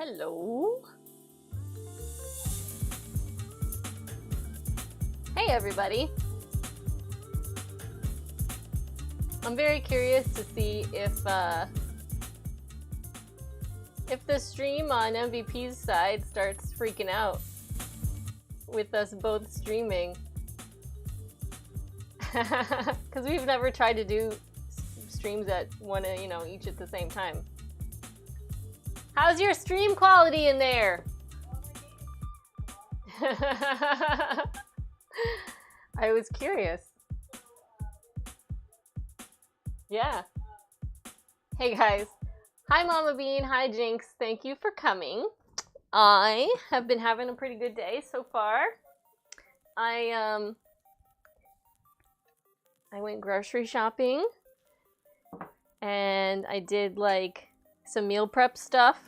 Hello. Hey everybody. I'm very curious to see if the stream on MVP's side starts freaking out with us both streaming. Because we've never tried to do streams at one, each at the same time. How's your stream quality in there? I was curious. Yeah. Hey guys. Hi Mama Bean. Hi Jinx. Thank you for coming. I have been having a pretty good day so far. I went grocery shopping and I did like some meal prep stuff.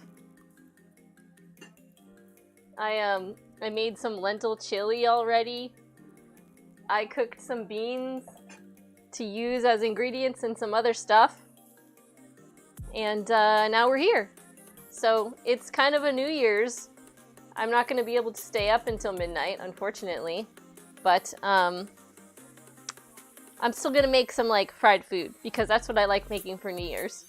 I made some lentil chili already. I cooked some beans to use as ingredients in some other stuff. And now we're here. So it's kind of a New Year's. I'm not going to be able to stay up until midnight, unfortunately. But I'm still going to make some like fried food because that's what I like making for New Year's.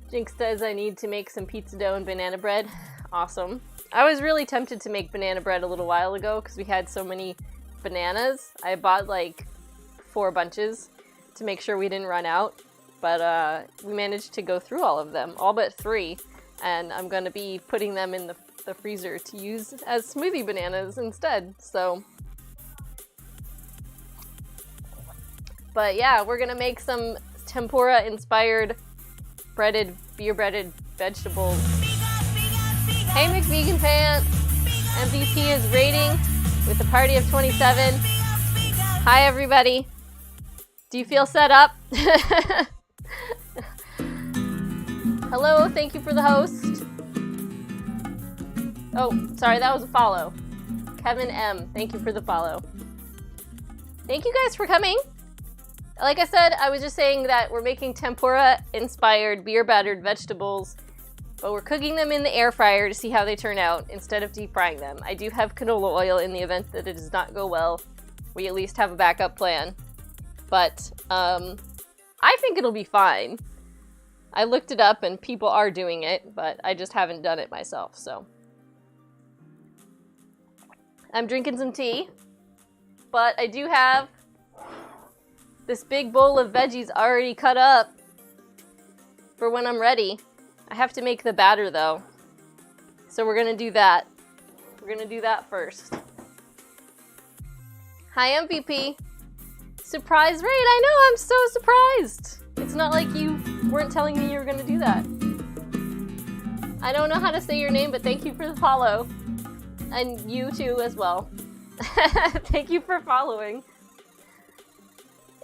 Jinx says I need to make some pizza dough and banana bread. Awesome. I was really tempted to make banana bread a little while ago because we had so many bananas. I bought like 4 bunches to make sure we didn't run out. But we managed to go through all of them, all but 3. And I'm going to be putting them in the freezer to use as smoothie bananas instead. So, but yeah, we're going to make some tempura inspired beer breaded vegetables. Hey McVegan Pants! MVP is rating with a party of 27. Hi everybody. Do you feel set up? Hello, thank you for the host. Oh, sorry, that was a follow. Kevin M, thank you for the follow. Thank you guys for coming. Like I said, I was just saying that we're making tempura-inspired beer-battered vegetables, but we're cooking them in the air fryer to see how they turn out instead of deep frying them. I do have canola oil in the event that it does not go well. We at least have a backup plan. But I think it'll be fine. I looked it up and people are doing it, but I just haven't done it myself, so. I'm drinking some tea, but I do have this big bowl of veggies already cut up for when I'm ready. I have to make the batter though, so we're gonna do that. We're gonna do that first. Hi MVP. Surprise raid! I know, I'm so surprised! It's not like you weren't telling me you were gonna do that. I don't know how to say your name, but thank you for the follow. And you too as well. Thank you for following.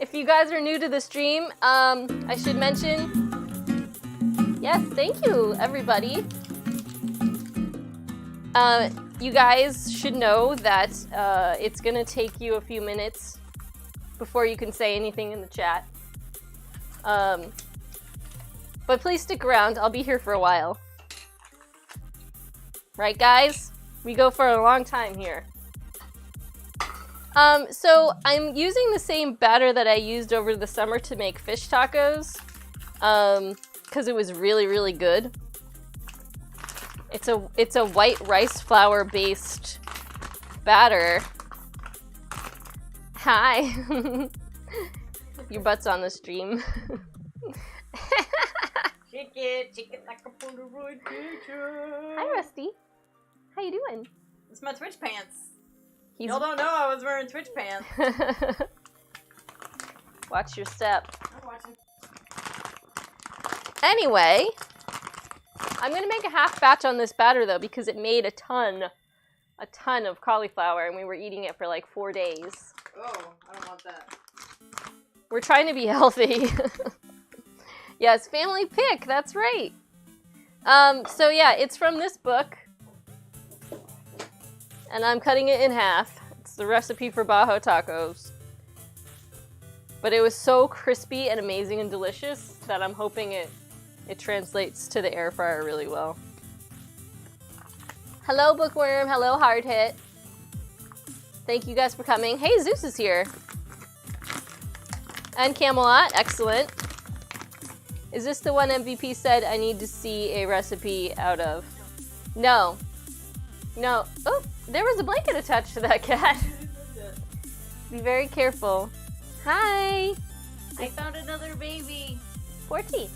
If you guys are new to the stream, I should mention... Yes, thank you everybody. You guys should know that it's gonna take you a few minutes before you can say anything in the chat. But please stick around, I'll be here for a while. Right guys? We go for a long time here. So I'm using the same batter that I used over the summer to make fish tacos. Because it was really, really good. It's a white rice flour based batter. Hi. Your butt's on the stream. Chicken like a Polaroid picture. Hi, Rusty. How you doing? It's my Twitch pants. Y'all don't know I was wearing Twitch pants. Watch your step. I'm watching. Anyway, I'm gonna make a half batch on this batter though because it made a ton of cauliflower and we were eating it for like 4 days. Oh, I don't want that. We're trying to be healthy. Yes, family pick, that's right. So yeah, it's from this book. And I'm cutting it in half. It's the recipe for Bajo tacos. But it was so crispy and amazing and delicious that I'm hoping it translates to the air fryer really well. Hello, Bookworm. Hello, Hard Hit. Thank you guys for coming. Hey, Zeus is here. And Camelot. Excellent. Is this the one MVP said I need to see a recipe out of? No. No. Oh, there was a blanket attached to that cat. Be very careful. Hi. I found another baby. Porty.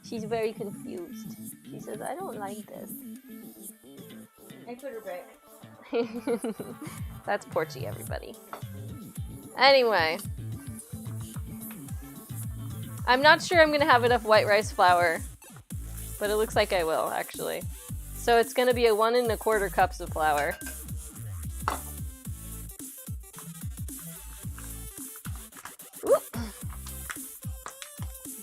She's very confused. She says, I don't like this. I put her back. That's Porty, everybody. Anyway. I'm not sure I'm going to have enough white rice flour, but it looks like I will, actually. So it's going to be a 1 1/4 cups of flour. Oop.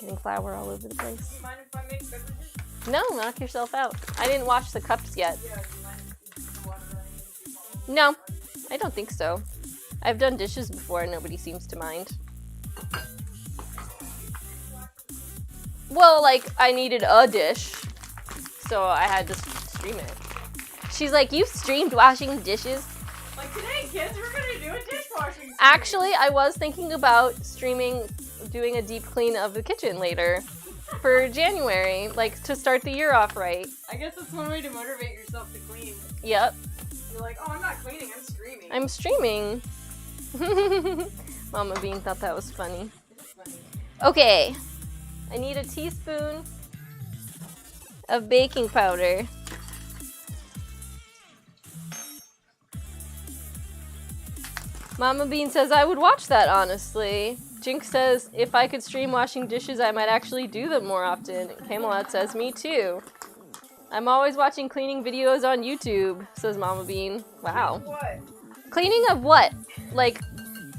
Getting flour all over the place. Do you mind if I make beverages? No, knock yourself out. I didn't wash the cups yet. Yeah, do you mind if the water running into the No, I don't think so. I've done dishes before and nobody seems to mind. Well, like, I needed a dish, so I had to stream it. She's like, you've streamed washing dishes? Like, today, kids, we're gonna do a dishwashing stream. Actually, I was thinking about streaming, doing a deep clean of the kitchen later for January, like, to start the year off right. I guess that's one way to motivate yourself to clean. Yep. You're like, oh, I'm not cleaning, I'm streaming. I'm streaming. Mama Bean thought that was funny. It's funny. Okay. I need a teaspoon of baking powder. Mama Bean says, I would watch that, honestly. Jinx says, if I could stream washing dishes, I might actually do them more often. Camelot says, me too. I'm always watching cleaning videos on YouTube, says Mama Bean. Wow. What? Cleaning of what? Like,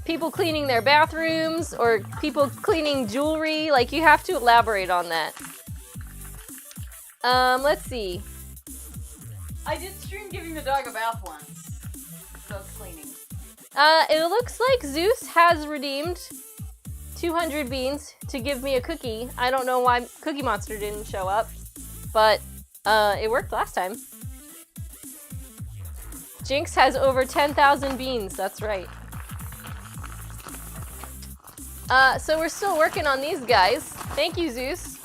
people cleaning their bathrooms or people cleaning jewelry? Like, you have to elaborate on that. Let's see. I did stream giving the dog a bath once. So it's cleaning. It looks like Zeus has redeemed 200 beans to give me a cookie. I don't know why Cookie Monster didn't show up, but it worked last time. Jinx has over 10,000 beans, that's right. So we're still working on these guys. Thank you, Zeus.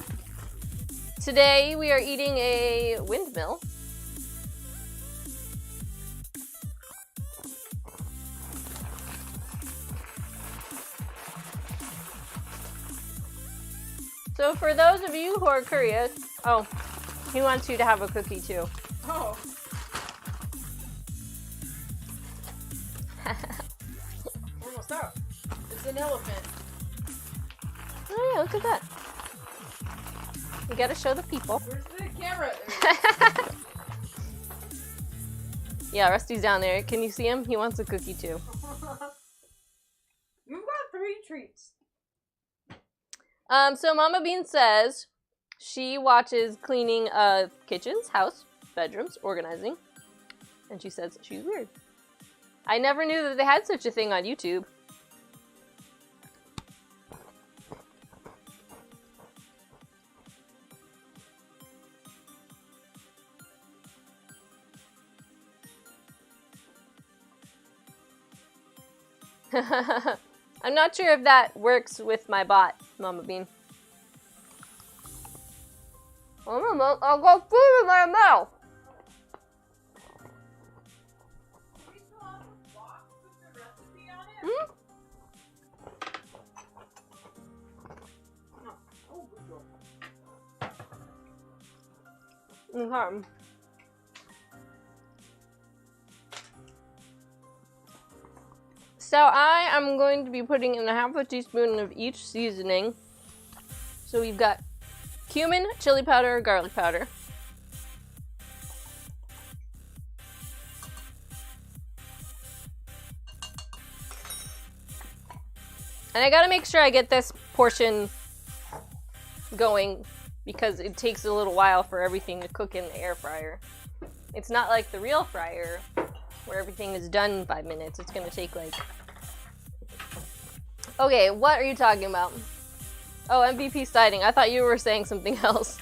Today we are eating a windmill. So for those of you who are curious, oh, he wants you to have a cookie too. Oh. Almost out. It's an elephant. Oh yeah, look at that. You gotta show the people. Where's the camera? Yeah, Rusty's down there. Can you see him? He wants a cookie too. You've got 3 treats. So Mama Bean says she watches cleaning kitchens, house, bedrooms, organizing. And she says she's weird. I never knew that they had such a thing on YouTube. I'm not sure if that works with my bot, Mama Bean. I'll go food in my mouth. Do we still have a box with the recipe on it? Hmm? No. Oh, good girl. Okay. So I am going to be putting in 1/2 teaspoon of each seasoning. So we've got cumin, chili powder, garlic powder. And I gotta make sure I get this portion going because it takes a little while for everything to cook in the air fryer. It's not like the real fryer where everything is done in 5 minutes. It's gonna take like... Okay, what are you talking about? Oh, MVP siding. I thought you were saying something else.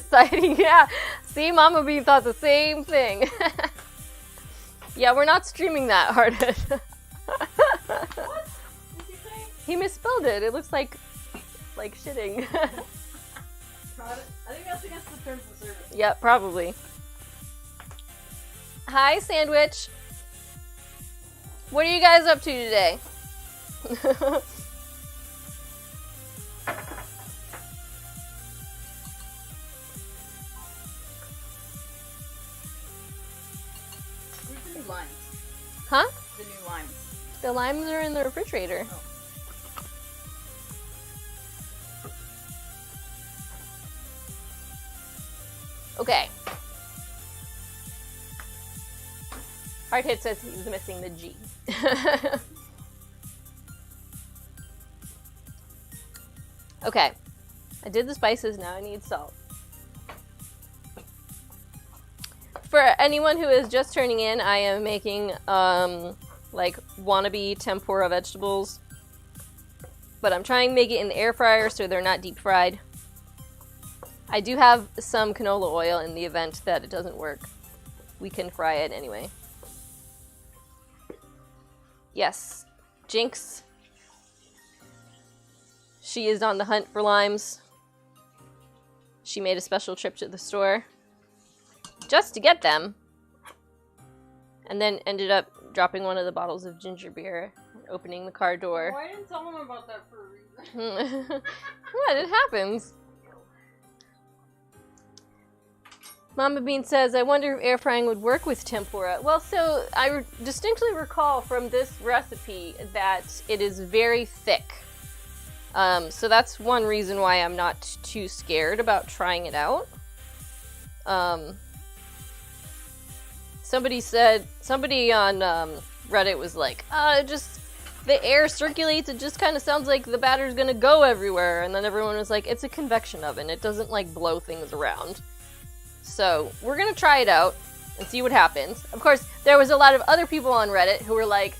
Siding, yeah. See, Mama Bean thought the same thing. Yeah, we're not streaming that, Hardhead. What? What did you say? He misspelled it. It looks like shitting. I think that's against the terms of service. Yep, probably. Hi, Sandwich. What are you guys up to today? Where's the new limes? Huh? The new limes. The limes are in the refrigerator. Oh. Okay. Hardhead says he's missing the G. Okay. I did the spices, now I need salt. For anyone who is just turning in, I am making like wannabe tempura vegetables. But I'm trying to make it in the air fryer so they're not deep fried. I do have some canola oil in the event that it doesn't work. We can fry it anyway. Yes, Jinx. She is on the hunt for limes. She made a special trip to the store just to get them. And then ended up dropping one of the bottles of ginger beer and opening the car door. Why didn't tell them about that for a reason? What? It happens. Mama Bean says, I wonder if air frying would work with tempura. Well, so I distinctly recall from this recipe that it is very thick. So that's one reason why I'm not too scared about trying it out. Somebody on Reddit was like, just the air circulates, it just kind of sounds like the batter's gonna go everywhere. And then everyone was like, it's a convection oven, it doesn't like blow things around. So we're gonna try it out and see what happens. Of course, there was a lot of other people on Reddit who were like,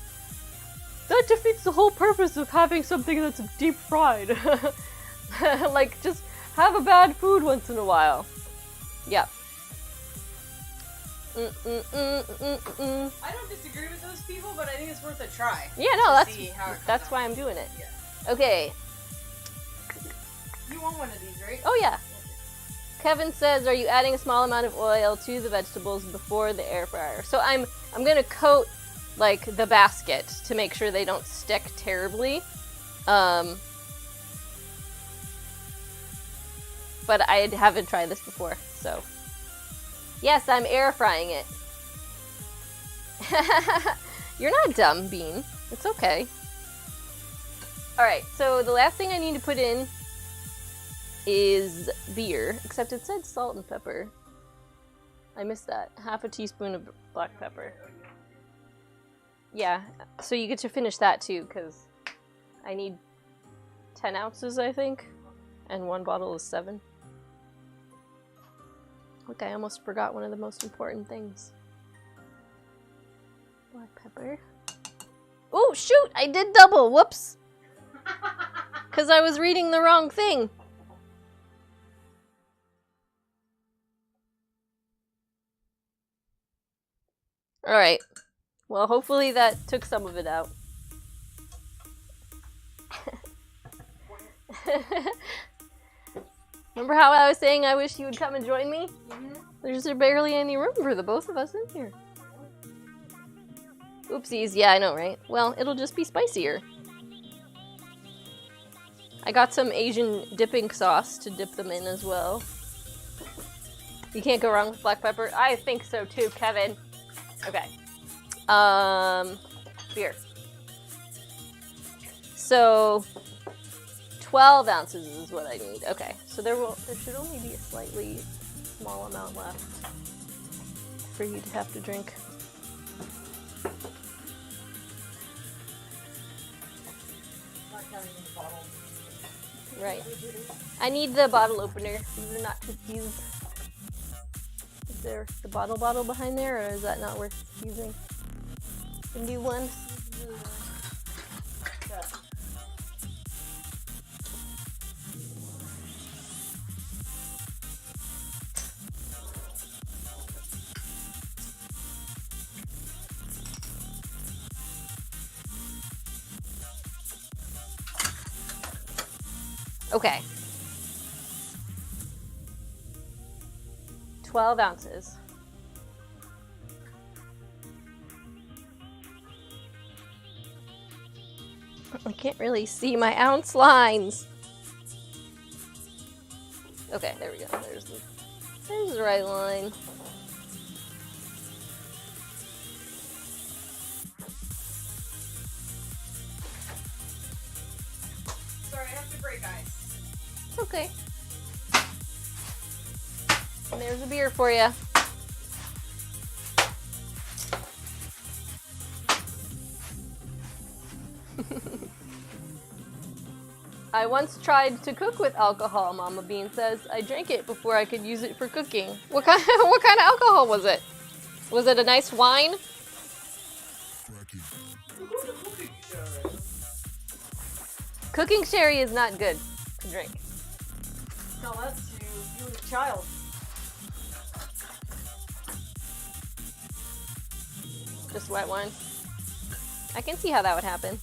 that defeats the whole purpose of having something that's deep fried. Like, just have a bad food once in a while. Yeah. I don't disagree with those people, but I think it's worth a try. Yeah, no, that's why I'm doing it. Yeah. Okay. You want one of these, right? Oh yeah. Kevin says, are you adding a small amount of oil to the vegetables before the air fryer? So I'm gonna coat like the basket to make sure they don't stick terribly. But I haven't tried this before, so. Yes, I'm air frying it. You're not dumb, Bean. It's okay. Alright, so the last thing I need to put in is beer, except it said salt and pepper. I missed that. Half a teaspoon of black pepper. Yeah, so you get to finish that too, because I need 10 ounces, I think, and one bottle is 7. Look, I almost forgot one of the most important things. Black pepper. Oh, shoot! I did double! Whoops! Because I was reading the wrong thing. Alright. Well, hopefully that took some of it out. Remember how I was saying I wish you would come and join me? Mm-hmm. There's barely any room for the both of us in here. Oopsies, yeah, I know, right? Well, it'll just be spicier. I got some Asian dipping sauce to dip them in as well. You can't go wrong with black pepper. I think so too, Kevin. Okay. Beer. So 12 ounces is what I need. Okay, so there should only be a slightly small amount left for you to have to drink. Right. I need the bottle opener. These are not cookies. Is there the bottle behind there, or is that not worth using? The new one? Okay. 12 ounces. I can't really see my ounce lines. Okay, there we go. There's the right line. Sorry, I have to break ice. Okay. And there's a beer for you. I once tried to cook with alcohol, Mama Bean says. I drank it before I could use it for cooking. What kind of alcohol was it? Was it a nice wine? Cooking sherry is not good to drink. No, that's you as a child. Just wet wine. I can see how that would happen.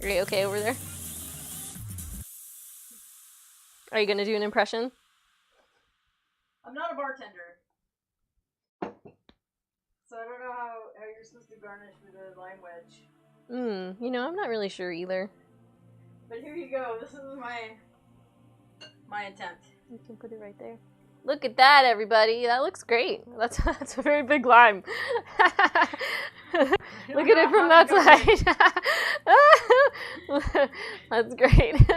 Are you okay over there? Are you gonna do an impression? I'm not a bartender. So I don't know how you're supposed to garnish with a lime wedge. You know, I'm not really sure either. But here you go. This is my attempt. You can put it right there. Look at that, everybody. That looks great. That's a very big lime. Look at it from that side. That's great.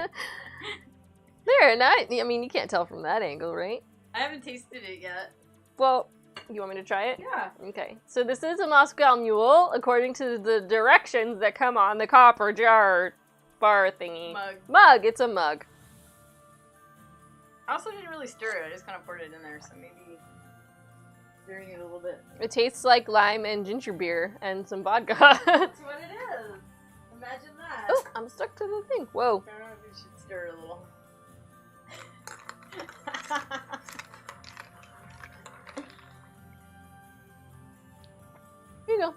There, I mean, you can't tell from that angle, right? I haven't tasted it yet. Well, you want me to try it? Yeah. Okay. So this is a Moscow Mule, according to the directions that come on the copper jar bar thingy. Mug. It's a mug. I also didn't really stir it. I just kind of poured it in there, so maybe stirring it a little bit. It tastes like lime and ginger beer and some vodka. That's what it is. Imagine that. Oh, I'm stuck to the thing. Whoa. I don't know if you should stir it a little. Here you go.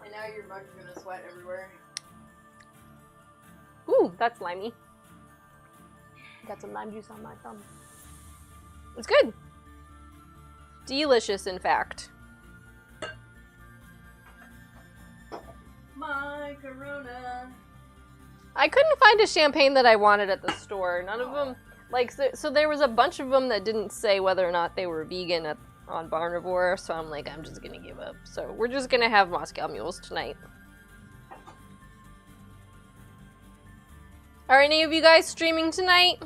And now your mug's gonna sweat everywhere. Ooh, that's limey. Got some lime juice on my thumb. It's good. Delicious, in fact. My Corona. I couldn't find a champagne that I wanted at the store. None of them, like, so there was a bunch of them that didn't say whether or not they were vegan on Barnivore, so I'm like, I'm just gonna give up. So we're just gonna have Moscow Mules tonight. Are any of you guys streaming tonight?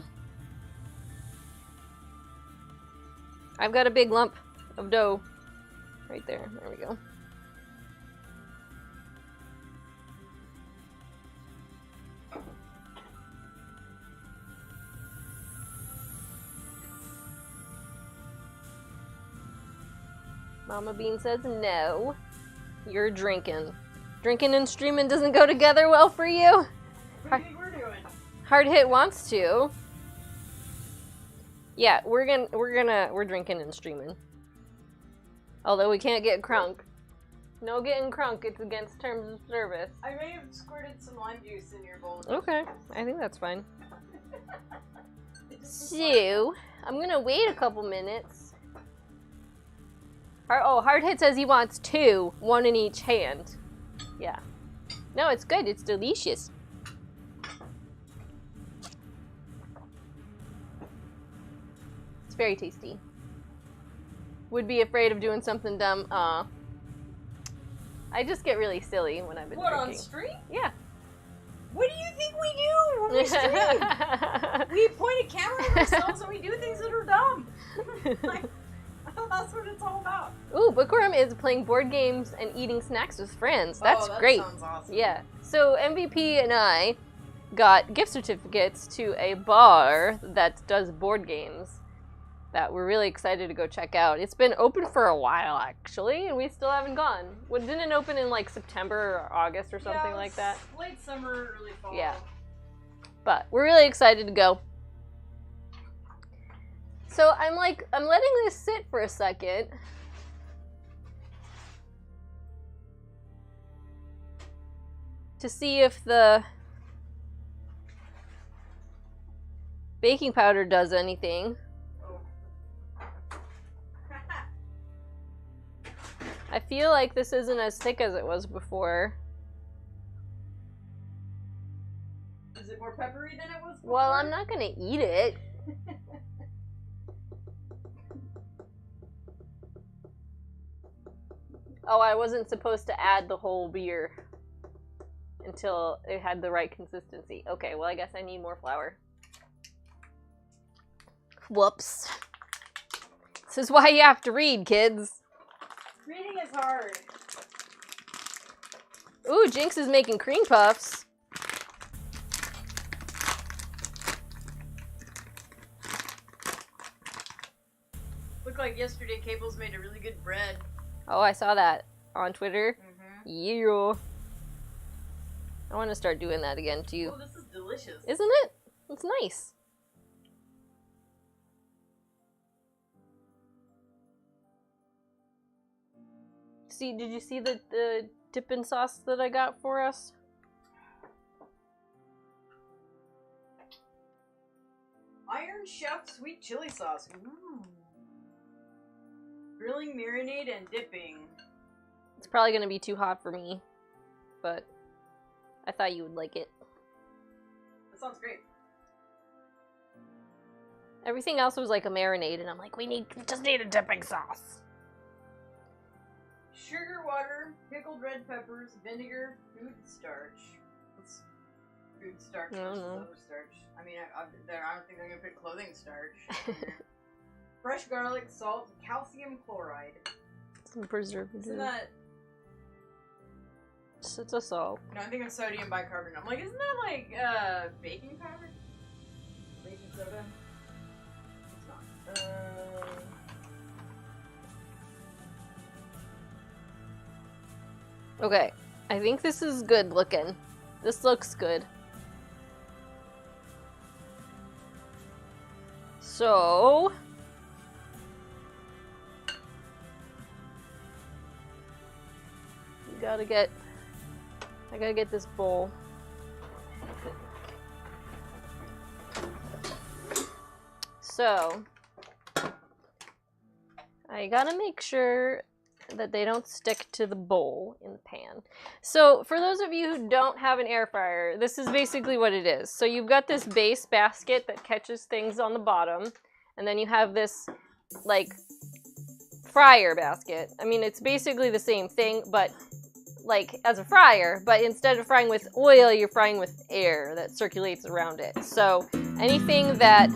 I've got a big lump of dough right there. There we go. Mama Bean says no. You're drinking. Drinking and streaming doesn't go together well for you? What do you think we're doing? Hard Hit wants to. Yeah, we're drinking and streaming. Although we can't get crunk. No getting crunk, it's against terms of service. I may have squirted some lime juice in your bowl. Okay, I think that's fine. So, I'm gonna wait a couple minutes. Hard Hit says he wants 2, 1 in each hand. Yeah. No, it's good, it's delicious. It's very tasty. Would be afraid of doing something dumb. I just get really silly when I've been drinking. On stream? Yeah. What do you think we do when we stream? We point a camera at ourselves and we do things that are dumb. Like, that's what it's all about. Ooh, Bookworm is playing board games and eating snacks with friends. That's great. That sounds awesome. Yeah. So MVP and I got gift certificates to a bar that does board games that we're really excited to go check out. It's been open for a while, actually, and we still haven't gone. Didn't it open in, like, September or August or something like that? Late summer, early fall. Yeah. But we're really excited to go. So I'm letting this sit for a second. To see if the baking powder does anything. I feel like this isn't as thick as it was before. Is it more peppery than it was before? Well, I'm not gonna eat it. Oh, I wasn't supposed to add the whole beer until it had the right consistency. Okay, well, I guess I need more flour. Whoops. This is why you have to read, kids. Reading is hard. Ooh, Jinx is making cream puffs. Looked like yesterday Cable's made a really good bread. Oh, I saw that on Twitter. Mm-hmm. Yeah. I want to start doing that again, too. Oh, this is delicious. Isn't it? It's nice. See, did you see the dipping sauce that I got for us? Iron Chef sweet chili sauce. Ooh. Grilling, marinade, and dipping. It's probably going to be too hot for me, but I thought you would like it. That sounds great. Everything else was like a marinade, and I'm like, we just need a dipping sauce. Sugar, water, pickled red peppers, vinegar, food starch. What's food starch versus other starch? I mean, I don't think they're gonna put clothing starch. Fresh garlic, salt, calcium chloride. Some preservative. Isn't that? It's a salt. No, I think it's sodium bicarbonate. I'm like, isn't that like baking powder? Baking soda? It's not. Okay, I think this is good looking. This looks good. So... I gotta get this bowl. So, I gotta make sure that they don't stick to the bowl in the pan. So, for those of you who don't have an air fryer, this is basically what it is. So, you've got this base basket that catches things on the bottom, and then you have this, like, fryer basket. I mean, it's basically the same thing, but like as a fryer, but instead of frying with oil, you're frying with air that circulates around it. So anything that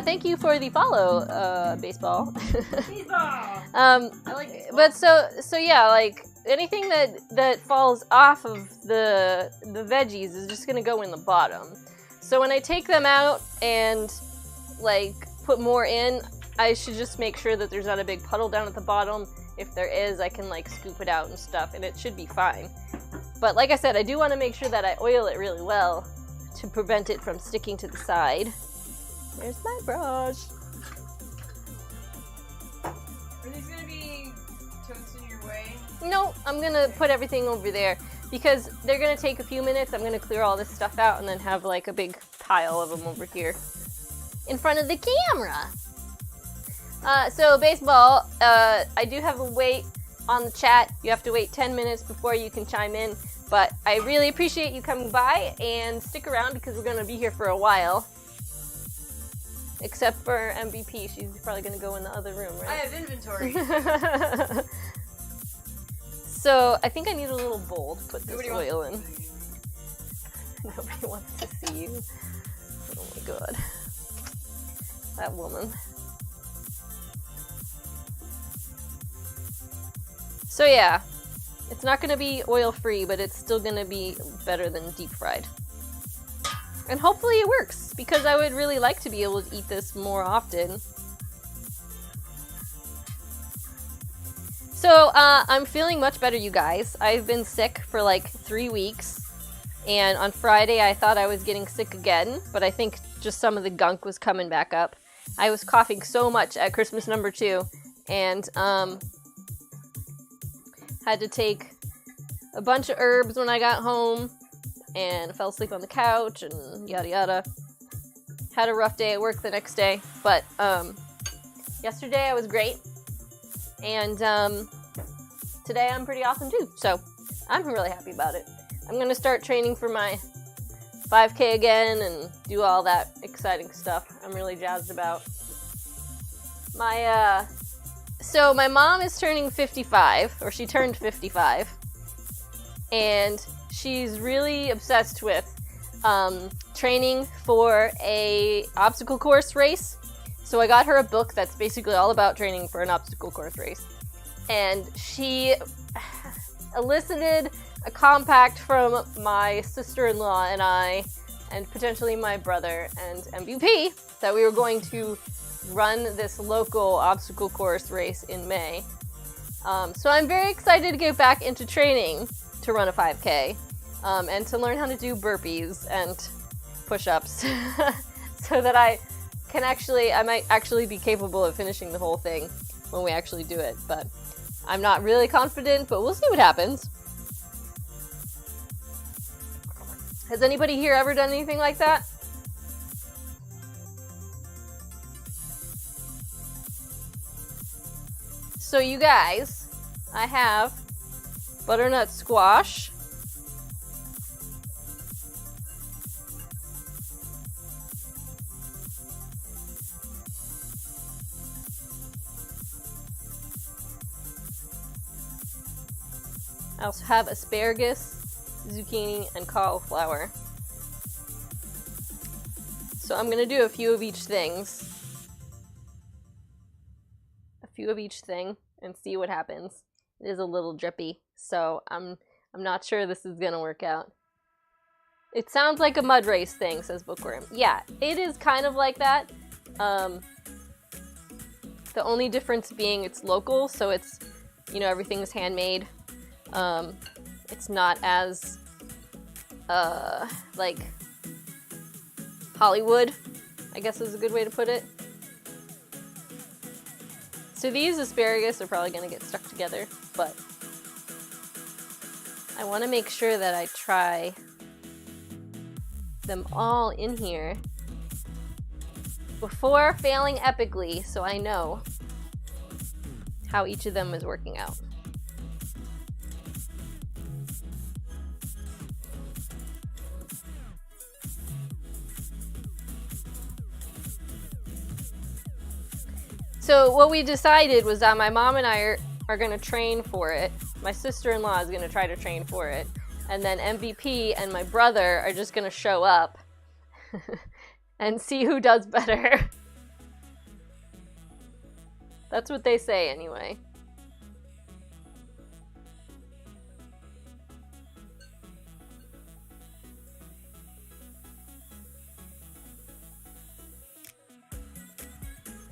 thank you for the follow, baseball. Baseball. I like baseball. But so yeah, like anything that falls off of the veggies is just gonna go in the bottom. So when I take them out and like put more in, I should just make sure that there's not a big puddle down at the bottom. If there is, I can like scoop it out and stuff, and it should be fine. But like I said, I do want to make sure that I oil it really well to prevent it from sticking to the side. There's my brush. Are these gonna be toasted your way? No, I'm gonna put everything over there because they're gonna take a few minutes. I'm gonna clear all this stuff out and then have like a big pile of them over here in front of the camera. So baseball, I do have a wait on the chat. You have to wait 10 minutes before you can chime in, but I really appreciate you coming by and stick around because we're gonna be here for a while. Except for MVP, she's probably gonna go in the other room, right? I have inventory. So I think I need a little bowl to put this oil in. See. Nobody wants to see you. Oh my god. That woman. So yeah, it's not gonna be oil-free, but it's still gonna be better than deep-fried. And hopefully it works, because I would really like to be able to eat this more often. So, I'm feeling much better, you guys. I've been sick for like 3 weeks. And on Friday, I thought I was getting sick again, but I think just some of the gunk was coming back up. I was coughing so much at Christmas number 2, and had to take a bunch of herbs when I got home, and fell asleep on the couch, and yada yada. Had a rough day at work the next day, but yesterday I was great, and today I'm pretty awesome too, so I'm really happy about it. I'm gonna start training for my 5K again and do all that exciting stuff I'm really jazzed about. So my mom is turning 55, or she turned 55, and she's really obsessed with training for a obstacle course race. So I got her a book that's basically all about training for an obstacle course race. And she elicited a compact from my sister-in-law and I, and potentially my brother and MVP, that we were going to run this local obstacle course race in May. So I'm very excited to get back into training to run a 5K, and to learn how to do burpees and push-ups so that I might actually be capable of finishing the whole thing when we actually do it. But I'm not really confident, but we'll see what happens. Has anybody here ever done anything like that? So you guys, I have butternut squash, I also have asparagus, zucchini, and cauliflower. So I'm gonna do a few of each thing and see what happens. It is a little drippy, so I'm not sure this is gonna work out. It sounds like a mud race thing, says Bookworm. Yeah, it is kind of like that. The only difference being it's local, so it's, everything's handmade. It's not as, like, Hollywood, I guess is a good way to put it. So these asparagus are probably going to get stuck together, but I want to make sure that I try them all in here before failing epically, so I know how each of them is working out. So what we decided was that my mom and I are going to train for it. My sister-in-law is going to try to train for it. And then MVP and my brother are just going to show up and see who does better. That's what they say anyway.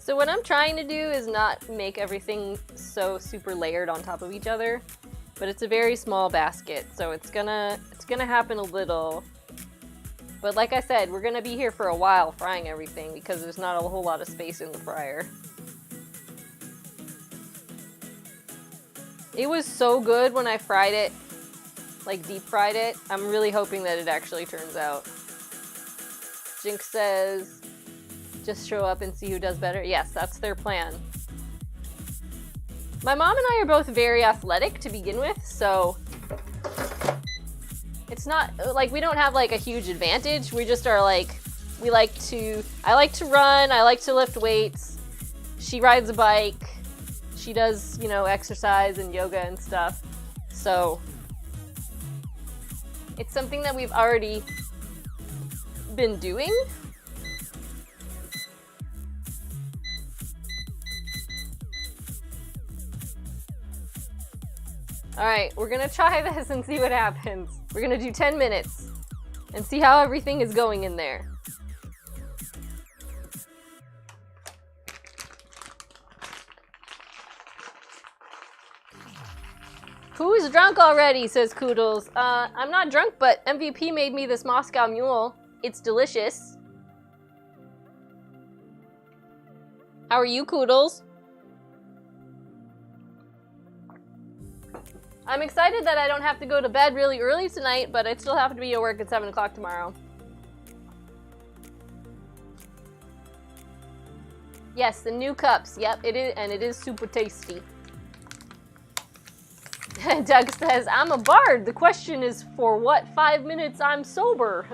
So what I'm trying to do is not make everything so super layered on top of each other, but it's a very small basket, so it's gonna happen a little. But like I said, we're gonna be here for a while frying everything because there's not a whole lot of space in the fryer. It was so good when I fried it, like deep fried it. I'm really hoping that it actually turns out. Jinx says, just show up and see who does better. Yes, that's their plan. My mom and I are both very athletic to begin with, so it's not like we don't have like a huge advantage. We just are like, I like to run, I like to lift weights. She rides a bike. She does, exercise and yoga and stuff. So it's something that we've already been doing. Alright, we're gonna try this and see what happens. We're gonna do 10 minutes and see how everything is going in there. Who's drunk already, says Koodles. I'm not drunk, but MVP made me this Moscow Mule. It's delicious. How are you, Koodles? I'm excited that I don't have to go to bed really early tonight, but I still have to be at work at 7 o'clock tomorrow. Yes, the new cups. Yep, it is, and it is super tasty. Doug says, I'm a bard. The question is for what 5 minutes I'm sober.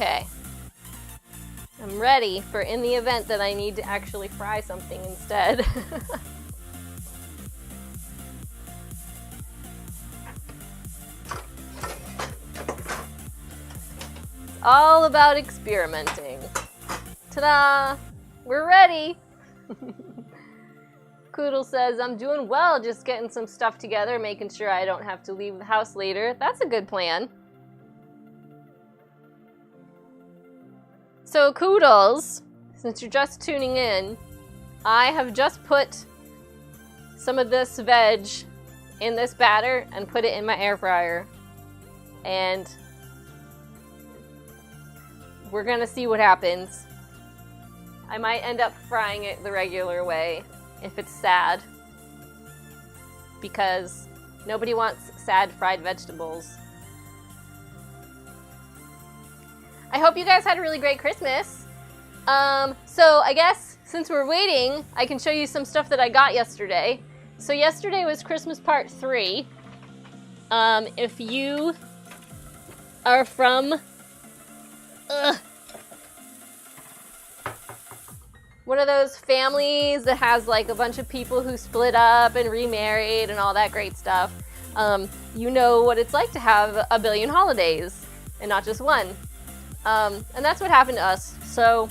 Okay. I'm ready for in the event that I need to actually fry something instead. It's all about experimenting. Ta-da! We're ready! Koodle says, I'm doing well, just getting some stuff together, making sure I don't have to leave the house later. That's a good plan. So Koodles, since you're just tuning in, I have just put some of this veg in this batter and put it in my air fryer. And we're gonna see what happens. I might end up frying it the regular way if it's sad, because nobody wants sad fried vegetables. I hope you guys had a really great Christmas. So I guess since we're waiting, I can show you some stuff that I got yesterday. So yesterday was Christmas part 3. If you are from one of those families that has like a bunch of people who split up and remarried and all that great stuff, you know what it's like to have a billion holidays and not just one. And that's what happened to us. So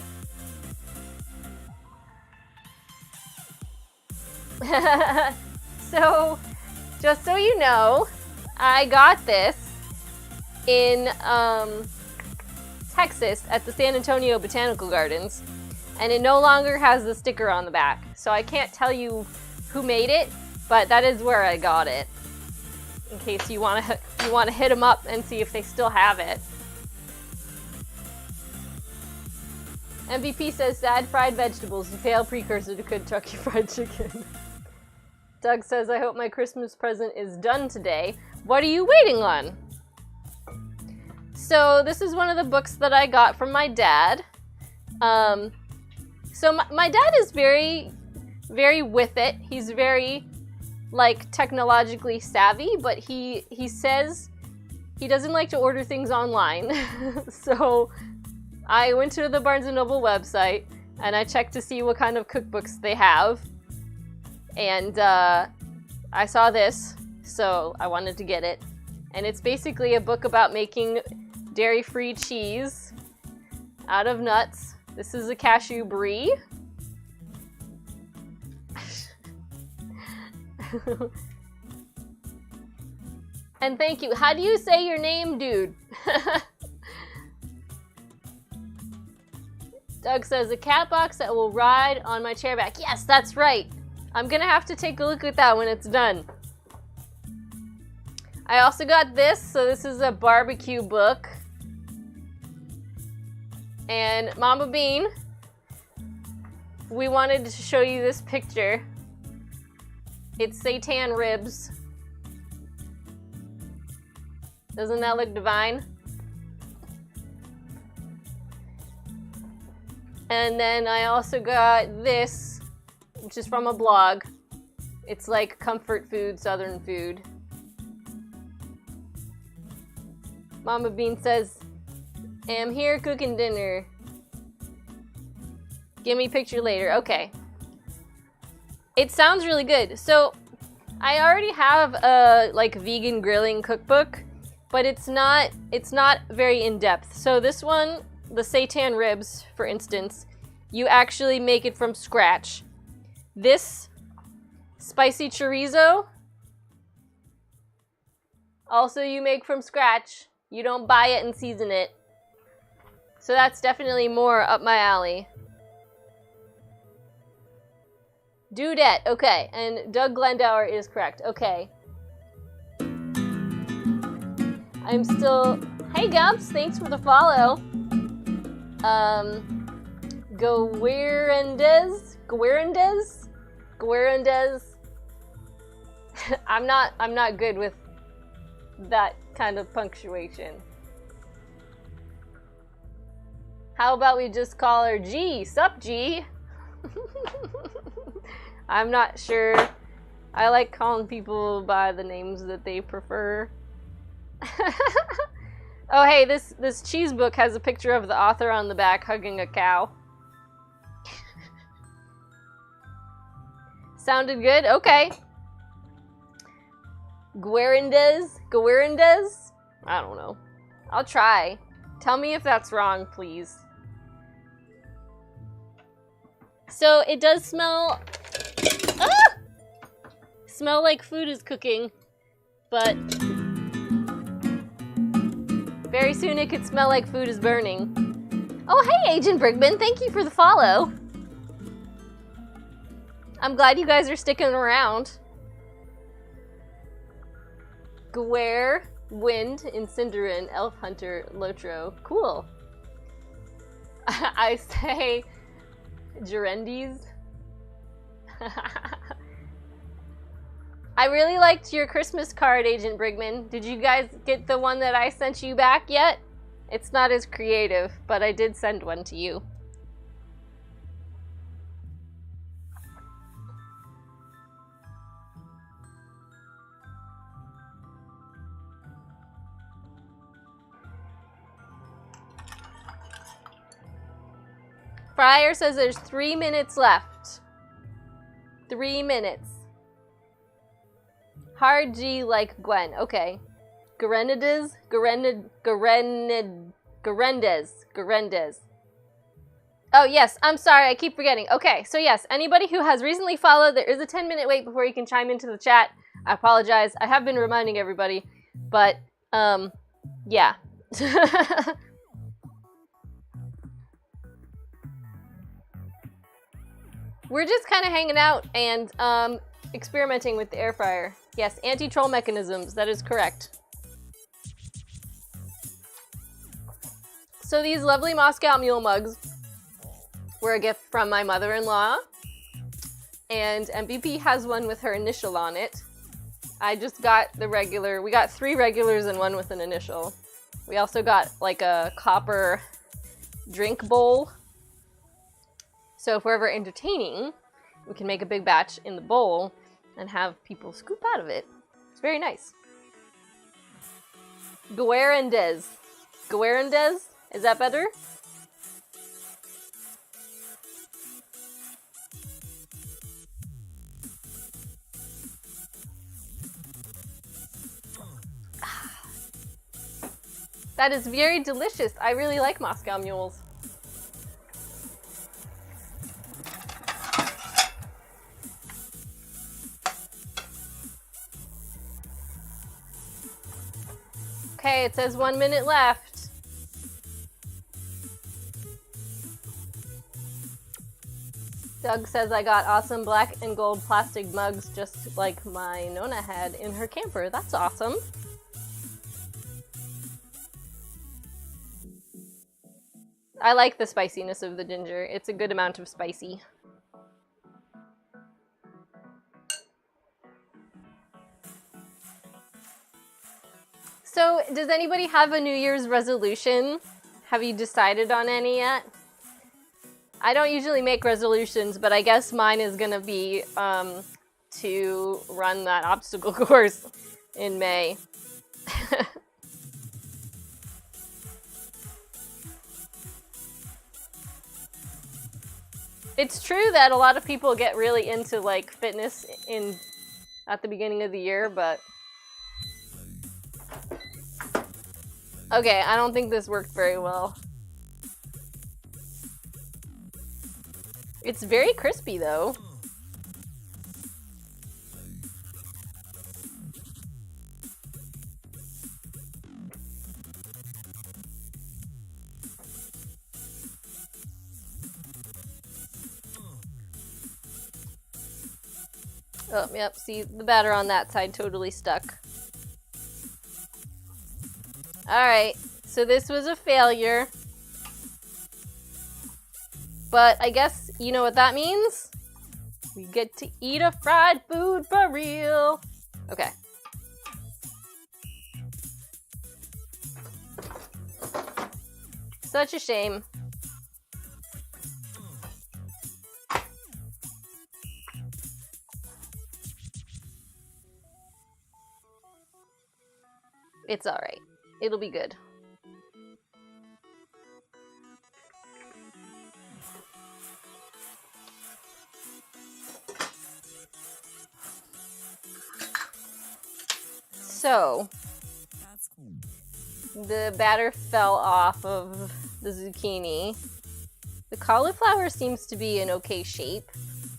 so just so you know, I got this in Texas at the San Antonio Botanical Gardens, and it no longer has the sticker on the back. So I can't tell you who made it, but that is where I got it. In case you want to hit them up and see if they still have it. MVP says sad fried vegetables, the pale precursor to Kentucky Fried Chicken. Doug says, I hope my Christmas present is done today. What are you waiting on? So this is one of the books that I got from my dad. So my dad is very, very with it. He's very, like, technologically savvy, but he says he doesn't like to order things online. So I went to the Barnes & Noble website, and I checked to see what kind of cookbooks they have. And I saw this, so I wanted to get it. And it's basically a book about making dairy-free cheese out of nuts. This is a cashew brie. And thank you. How do you say your name, dude? Doug says, a cat box that will ride on my chair back. Yes, that's right. I'm gonna have to take a look at that when it's done. I also got this. So this is a barbecue book. And Mama Bean, we wanted to show you this picture. It's seitan ribs. Doesn't that look divine? And then I also got this, which is from a blog. It's like comfort food, southern food. Mama Bean says, I'm here cooking dinner. Gimme picture later. Okay. It sounds really good. So I already have a like vegan grilling cookbook, but it's not very in-depth. So this one, the seitan ribs, for instance, you actually make it from scratch. This spicy chorizo, also you make from scratch. You don't buy it and season it. So that's definitely more up my alley. Dudette, okay, and Doug Glendower is correct, okay. I'm still, hey Gumps, thanks for the follow. Guerendez. I'm not good with that kind of punctuation. How about we just call her G? Sup, G? I'm not sure. I like calling people by the names that they prefer. Oh hey, this cheese book has a picture of the author on the back hugging a cow. Sounded good? Okay. Guerendez? I don't know. I'll try. Tell me if that's wrong, please. So it does smell... smell like food is cooking, but very soon it could smell like food is burning. Oh, hey, Agent Brigman, thank you for the follow. I'm glad you guys are sticking around. Gware, Wind, Incinerin, Elf Hunter, Lotro. Cool. I say Gerendes. I really liked your Christmas card, Agent Brigman. Did you guys get the one that I sent you back yet? It's not as creative, but I did send one to you. Fryer says there's 3 minutes left. 3 minutes. Hard G like Gwen. Okay. Guerendez. Oh, yes. I'm sorry. I keep forgetting. Okay. So, yes. Anybody who has recently followed, there is a 10-minute wait before you can chime into the chat. I apologize. I have been reminding everybody. But, yeah. We're just kind of hanging out and experimenting with the air fryer. Yes, anti-troll mechanisms, that is correct. So these lovely Moscow Mule mugs were a gift from my mother-in-law, and MVP has one with her initial on it. I just got the regular, we got 3 regulars and 1 with an initial. We also got like a copper drink bowl. So if we're ever entertaining, we can make a big batch in the bowl and have people scoop out of it. It's very nice. Guerendez. Is that better? That is very delicious. I really like Moscow Mules. Okay, it says 1 minute left. Doug says I got awesome black and gold plastic mugs just like my Nona had in her camper. That's awesome. I like the spiciness of the ginger. It's a good amount of spicy. So, does anybody have a New Year's resolution? Have you decided on any yet? I don't usually make resolutions, but I guess mine is gonna be to run that obstacle course in May. It's true that a lot of people get really into like fitness at the beginning of the year, but okay, I don't think this worked very well. It's very crispy though. Oh, yep, see, the batter on that side totally stuck. Alright, so this was a failure. But I guess you know what that means? We get to eat a fried food for real. Okay. Such a shame. It's alright. It'll be good. So, the batter fell off of the zucchini. The cauliflower seems to be in okay shape.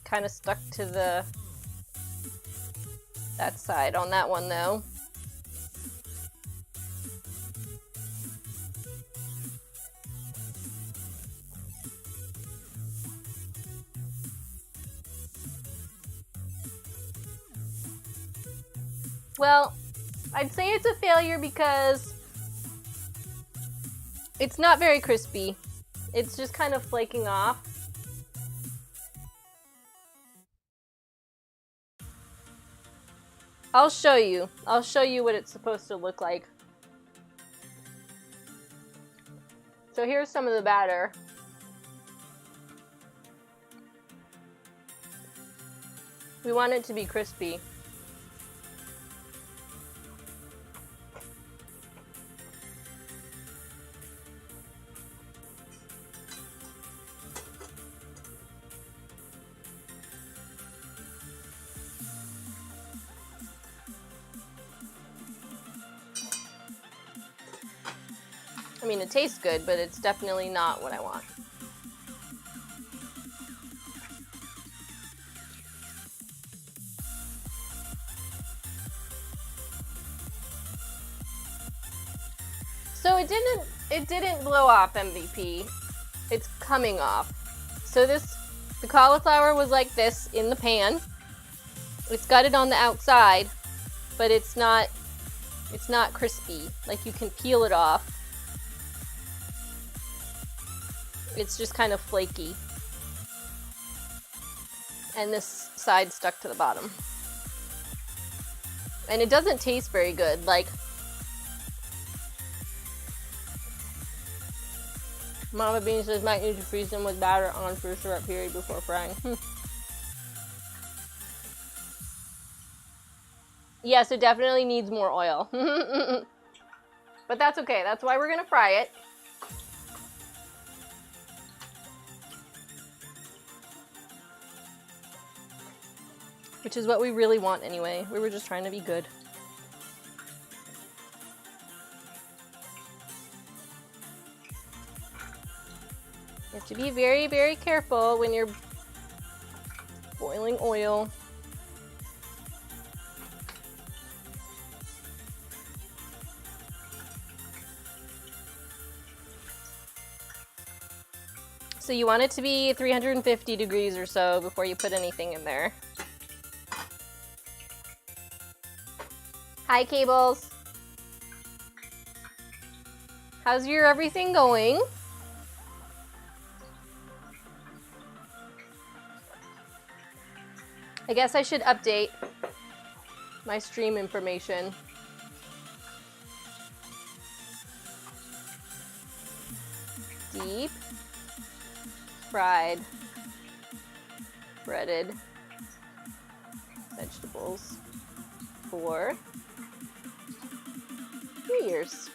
Kind of stuck to that side on that one though. Well, I'd say it's a failure because it's not very crispy. It's just kind of flaking off. I'll show you. I'll show you what it's supposed to look like. So here's some of the batter. We want it to be crispy. I mean, it tastes good, but it's definitely not what I want. So it didn't blow off MVP. It's coming off. So the cauliflower was like this in the pan. It's gutted on the outside, but it's not crispy. Like you can peel it off. It's just kind of flaky. And this side stuck to the bottom. And it doesn't taste very good. Like, Mama Bean says might need to freeze them with batter on for a short period before frying. Yes, it definitely needs more oil. But that's okay. That's why we're gonna fry it. Which is what we really want anyway. We were just trying to be good. You have to be very, very careful when you're boiling oil. So you want it to be 350 degrees or so before you put anything in there. Hi, Cables. How's your everything going? I guess I should update my stream information. Deep fried breaded vegetables for New Year's.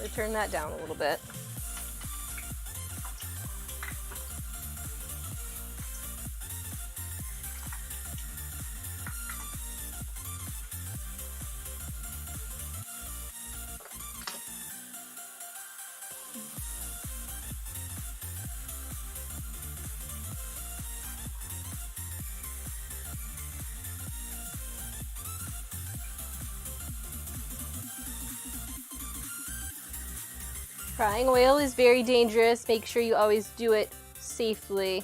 I'll turn that down a little bit. Frying oil is very dangerous. Make sure you always do it safely.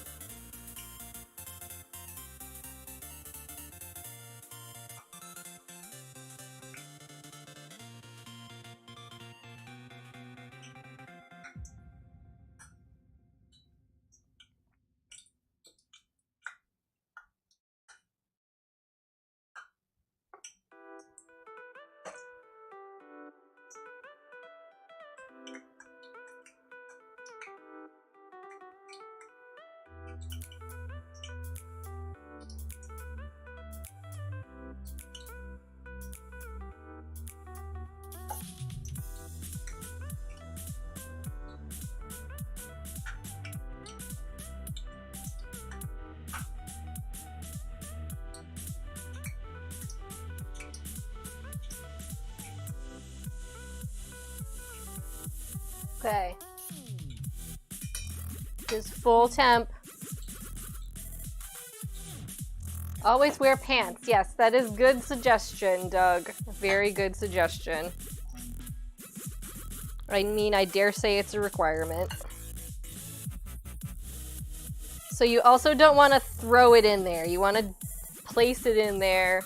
Okay. Just full temp. Always wear pants. Yes, that is good suggestion, Doug. Very good suggestion. I mean, I dare say it's a requirement. So you also don't want to throw it in there. You want to place it in there.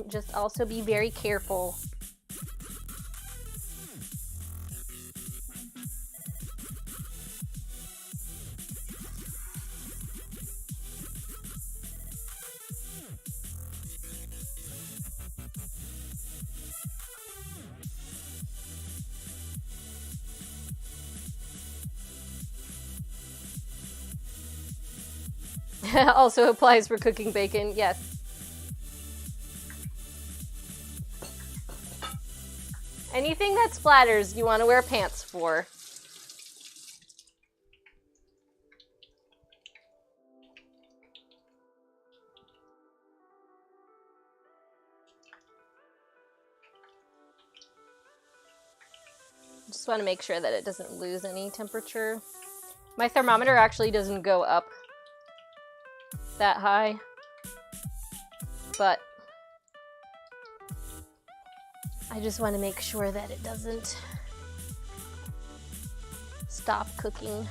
Just also be very careful. Also applies for cooking bacon, yes. Anything that splatters, you want to wear pants for. Just want to make sure that it doesn't lose any temperature. My thermometer actually doesn't go up that high, but I just want to make sure that it doesn't stop cooking.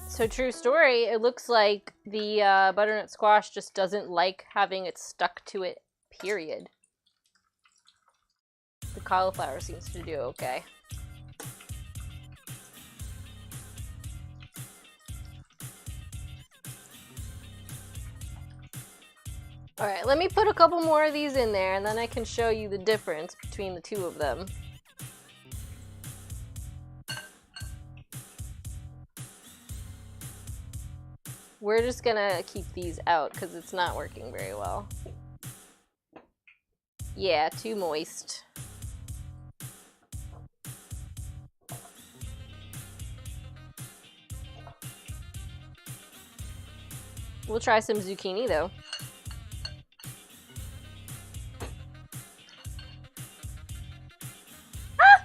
So true story, it looks like the butternut squash just doesn't like having it stuck to it, period. The cauliflower seems to do okay. Alright, let me put a couple more of these in there and then I can show you the difference between the two of them. We're just gonna keep these out because it's not working very well. Yeah, too moist. We'll try some zucchini though. Ah!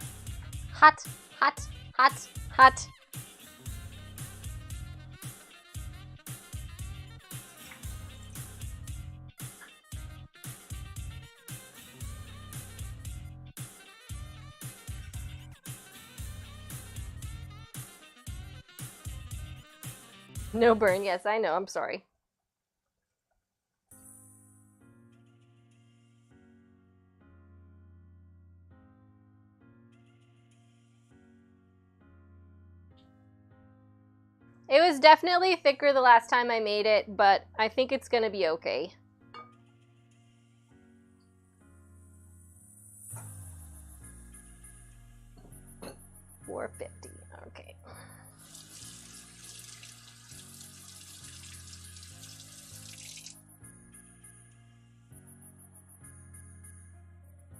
Hot, hot, hot, hot. No burn, yes, I know, I'm sorry. It was definitely thicker the last time I made it, but I think it's gonna be okay. $4.50, okay.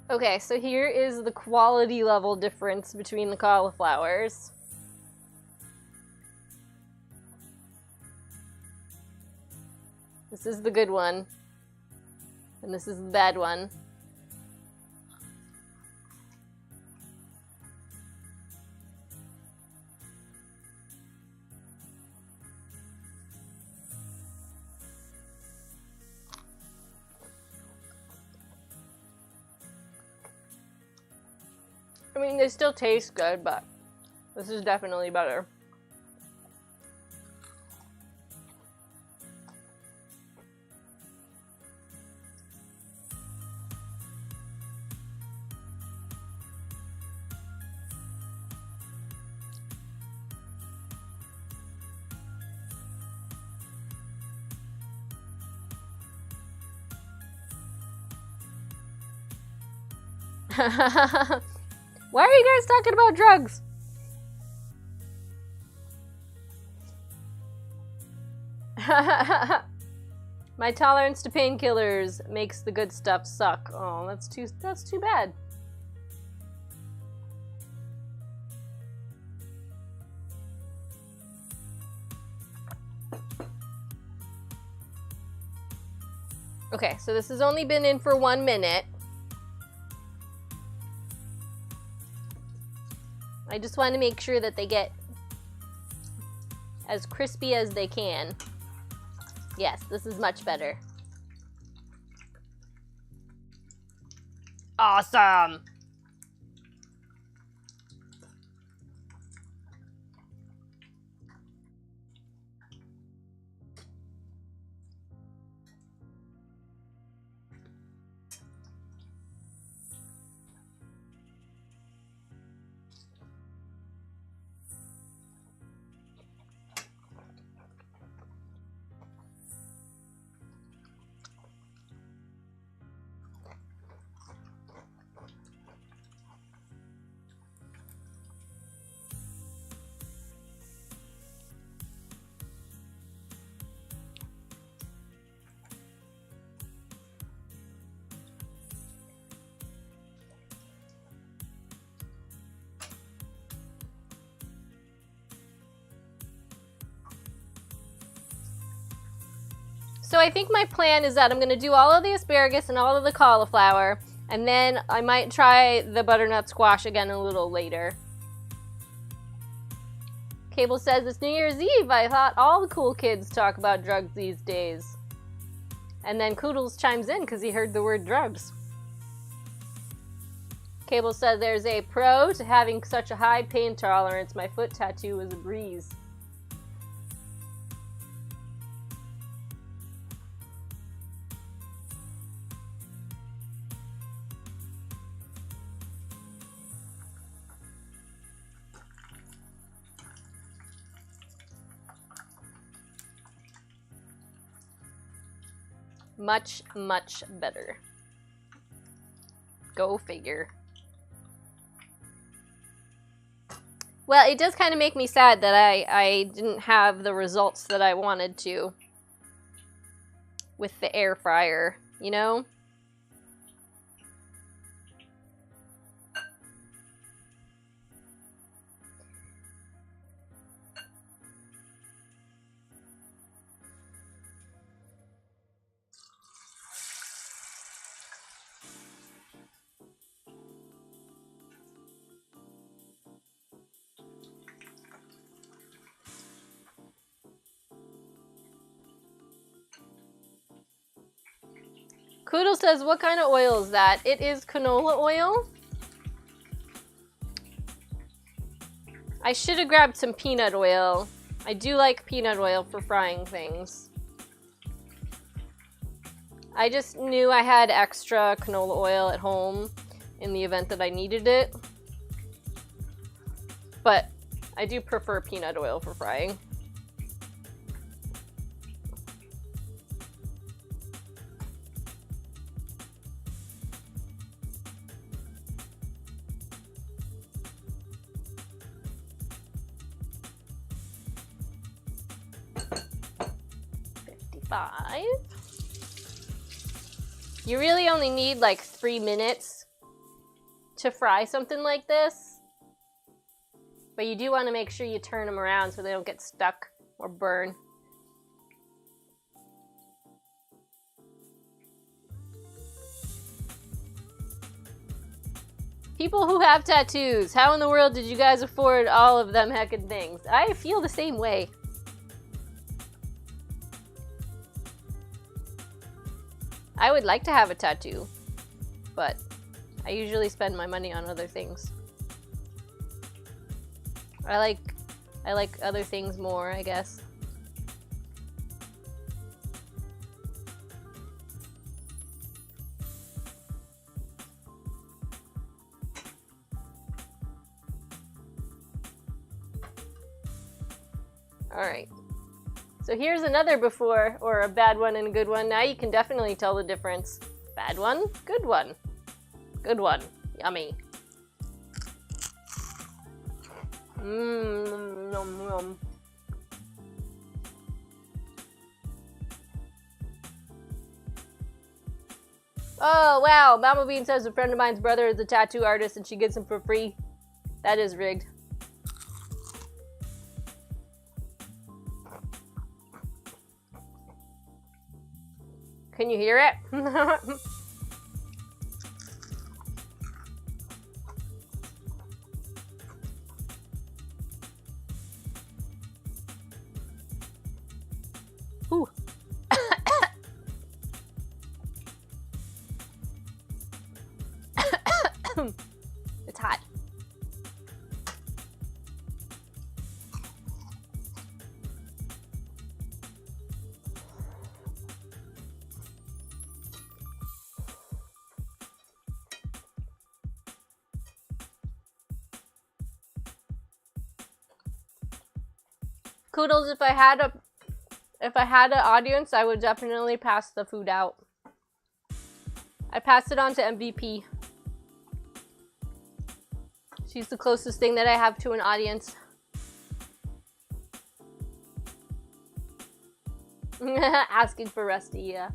Okay, so here is the quality level difference between the cauliflowers. This is the good one, and this is the bad one. I mean, they still taste good, but this is definitely better. Why are you guys talking about drugs? My tolerance to painkillers makes the good stuff suck. Oh, that's too bad. Okay, so this has only been in for 1 minute. I just want to make sure that they get as crispy as they can. Yes, this is much better. Awesome! So I think my plan is that I'm going to do all of the asparagus and all of the cauliflower, and then I might try the butternut squash again a little later. Cable says, it's New Year's Eve. I thought all the cool kids talk about drugs these days. And then Koodles chimes in because he heard the word drugs. Cable says, there's a pro to having such a high pain tolerance. My foot tattoo was a breeze. Much, much better. Go figure. Well, it does kind of make me sad that I didn't have the results that I wanted to with the air fryer, you know? Koodle says, what kind of oil is that? It is canola oil. I should have grabbed some peanut oil. I do like peanut oil for frying things. I just knew I had extra canola oil at home in the event that I needed it. But I do prefer peanut oil for frying. You really only need like 3 minutes to fry something like this. But you do want to make sure you turn them around so they don't get stuck or burn. People who have tattoos, how in the world did you guys afford all of them heckin' things? I feel the same way. I would like to have a tattoo, but I usually spend my money on other things. I like other things more, I guess. All right. So here's another before, or a bad one and a good one. Now you can definitely tell the difference. Bad one, good one. Good one, yummy. Mmm, yum, yum. Oh, wow, Mama Bean says a friend of mine's brother is a tattoo artist and she gets him for free. That is rigged. Can you hear it? Ooh. It's hot. Koodles, if I had an audience, I would definitely pass the food out. I passed it on to MVP. She's the closest thing that I have to an audience. Asking for Rusty, yeah.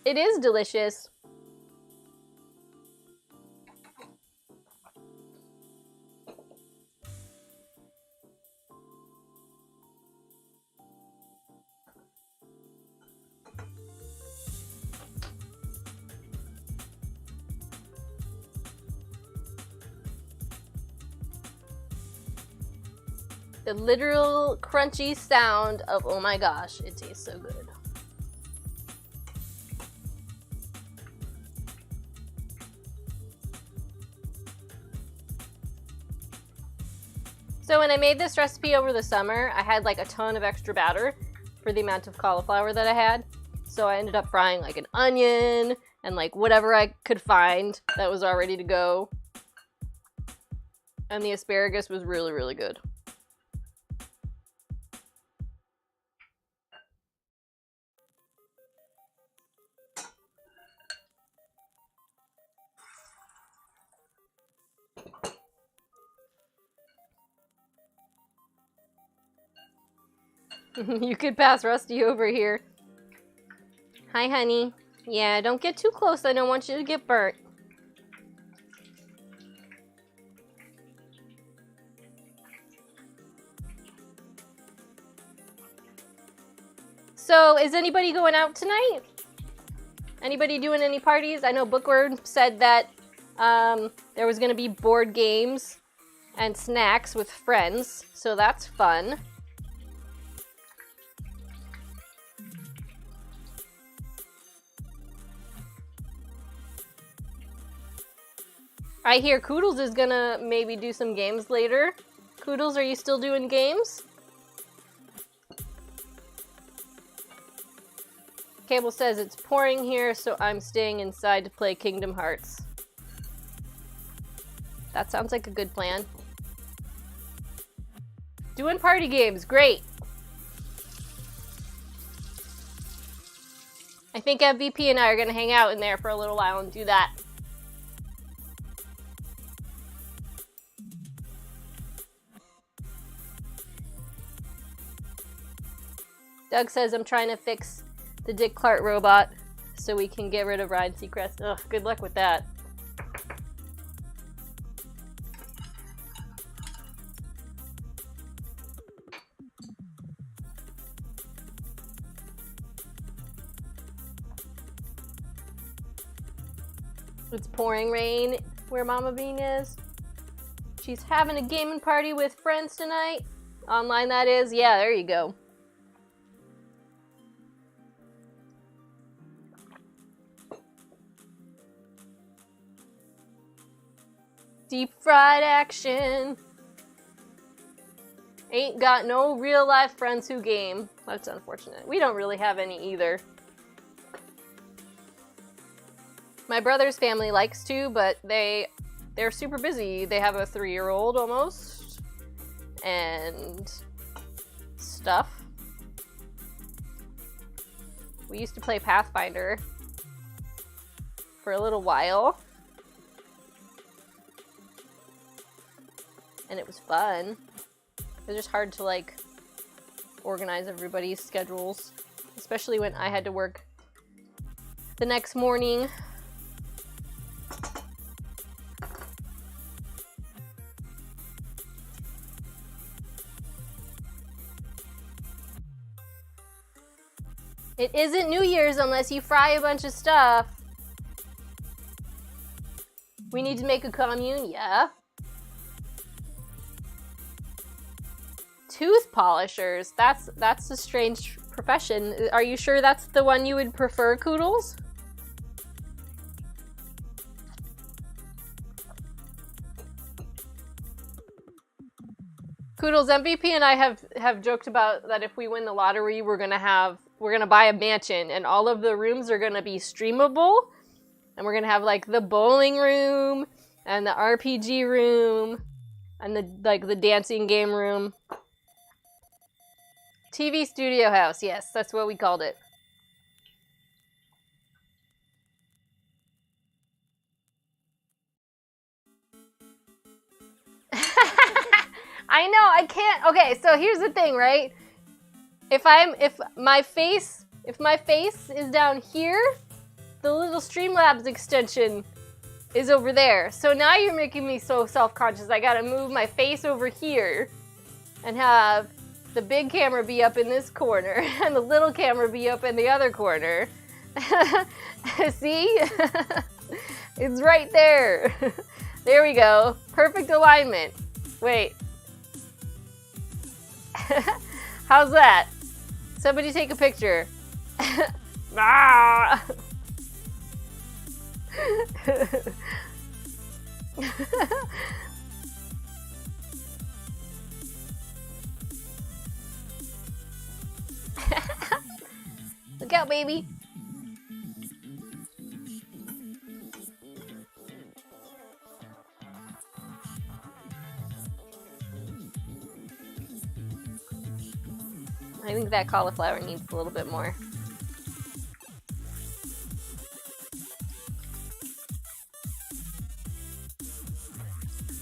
It is delicious. The literal crunchy sound of, oh my gosh, it tastes so good. So when I made this recipe over the summer, I had like a ton of extra batter for the amount of cauliflower that I had. So I ended up frying like an onion and like whatever I could find that was all ready to go. And the asparagus was really, really good. You could pass Rusty over here. Hi, honey. Yeah, don't get too close. I don't want you to get burnt. So, is anybody going out tonight? Anybody doing any parties? I know Bookworm said that there was going to be board games and snacks with friends, so that's fun. I hear Koodles is gonna maybe do some games later. Koodles, are you still doing games? Cable says it's pouring here, so I'm staying inside to play Kingdom Hearts. That sounds like a good plan. Doing party games, great. I think MVP and I are gonna hang out in there for a little while and do that. Doug says I'm trying to fix the Dick Clark robot so we can get rid of Ryan Seacrest. Ugh, good luck with that. It's pouring rain where Mama Bean is. She's having a gaming party with friends tonight. Online, that is. Yeah, there you go. Deep fried action. Ain't got no real life friends who game. That's unfortunate. We don't really have any either. My brother's family likes to, but they're super busy. They have a 3-year-old almost. And stuff. We used to play Pathfinder for a little while. And it was fun. It was just hard to like organize everybody's schedules, especially when I had to work the next morning. It isn't New Year's unless you fry a bunch of stuff. We need to make a commune, yeah. Tooth polishers. That's a strange profession. Are you sure that's the one you would prefer, Koodles? Koodles, MVP and I have joked about that if we win the lottery, we're gonna buy a mansion and all of the rooms are gonna be streamable, and we're gonna have like the bowling room and the RPG room and the dancing game room. TV studio house, yes, that's what we called it. I know, I can't. Okay, so here's the thing, right? If my face is down here, the little Streamlabs extension is over there. So now you're making me so self-conscious. I gotta move my face over here and have the big camera be up in this corner and the little camera be up in the other corner. See? It's right there. There we go. Perfect alignment. Wait. How's that? Somebody take a picture. Ah! Look out, baby. I think that cauliflower needs a little bit more.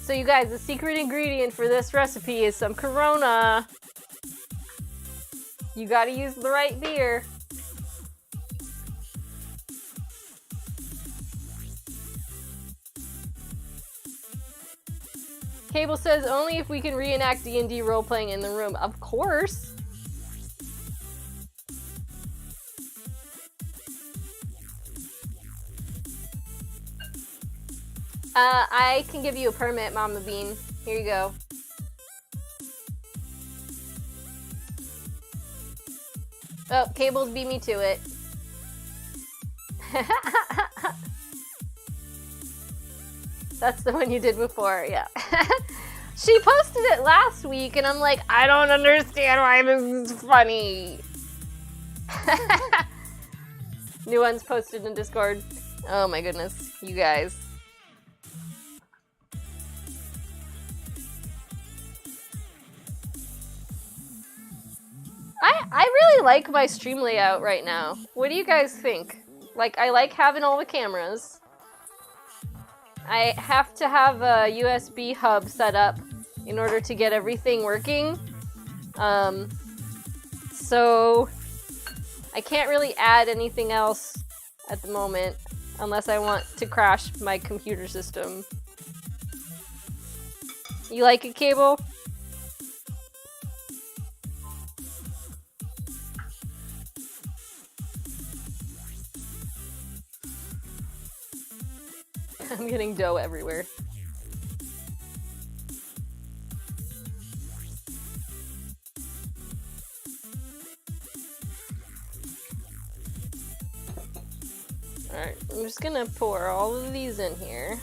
So you guys, the secret ingredient for this recipe is some Corona. You gotta use the right beer. Cable says only if we can reenact D&D role-playing in the room. Of course. I can give you a permit, Mama Bean. Here you go. Oh, Cables beat me to it. That's the one you did before, yeah. She posted it last week, and I'm like, I don't understand why this is funny. New ones posted in Discord. Oh my goodness, you guys. I really like my stream layout right now. What do you guys think? Like, I like having all the cameras. I have to have a USB hub set up in order to get everything working. So I can't really add anything else at the moment unless I want to crash my computer system. You like it, Cable? I'm getting dough everywhere. Alright, I'm just gonna pour all of these in here.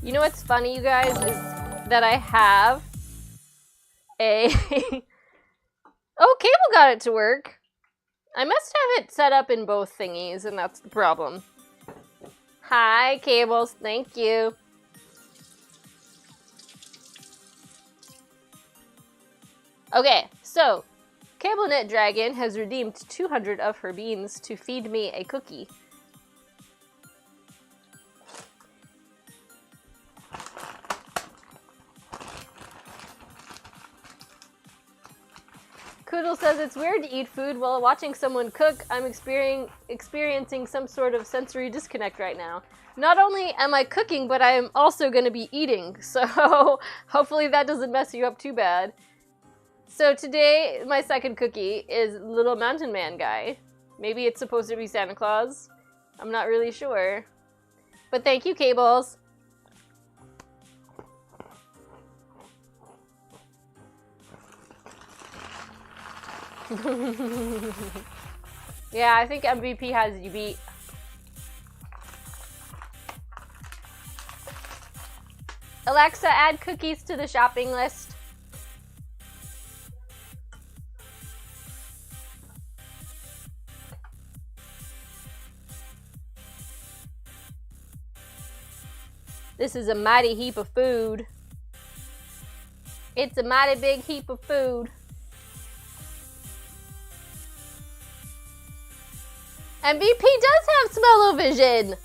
You know what's funny, you guys, is that I have a... Oh, Cable got it to work. I must have it set up in both thingies, and that's the problem. Hi, Cables. Thank you. Okay, so CableNet Dragon has redeemed 200 of her beans to feed me a cookie. Koodle says it's weird to eat food while watching someone cook. I'm experiencing some sort of sensory disconnect right now. Not only am I cooking, but I am also going to be eating. So hopefully that doesn't mess you up too bad. So today, my second cookie is Little Mountain Man guy. Maybe it's supposed to be Santa Claus. I'm not really sure. But thank you, Cables. Yeah, I think MVP has you beat. Alexa, add cookies to the shopping list. This is a mighty heap of food. It's a mighty big heap of food. MVP does have smell-o-vision.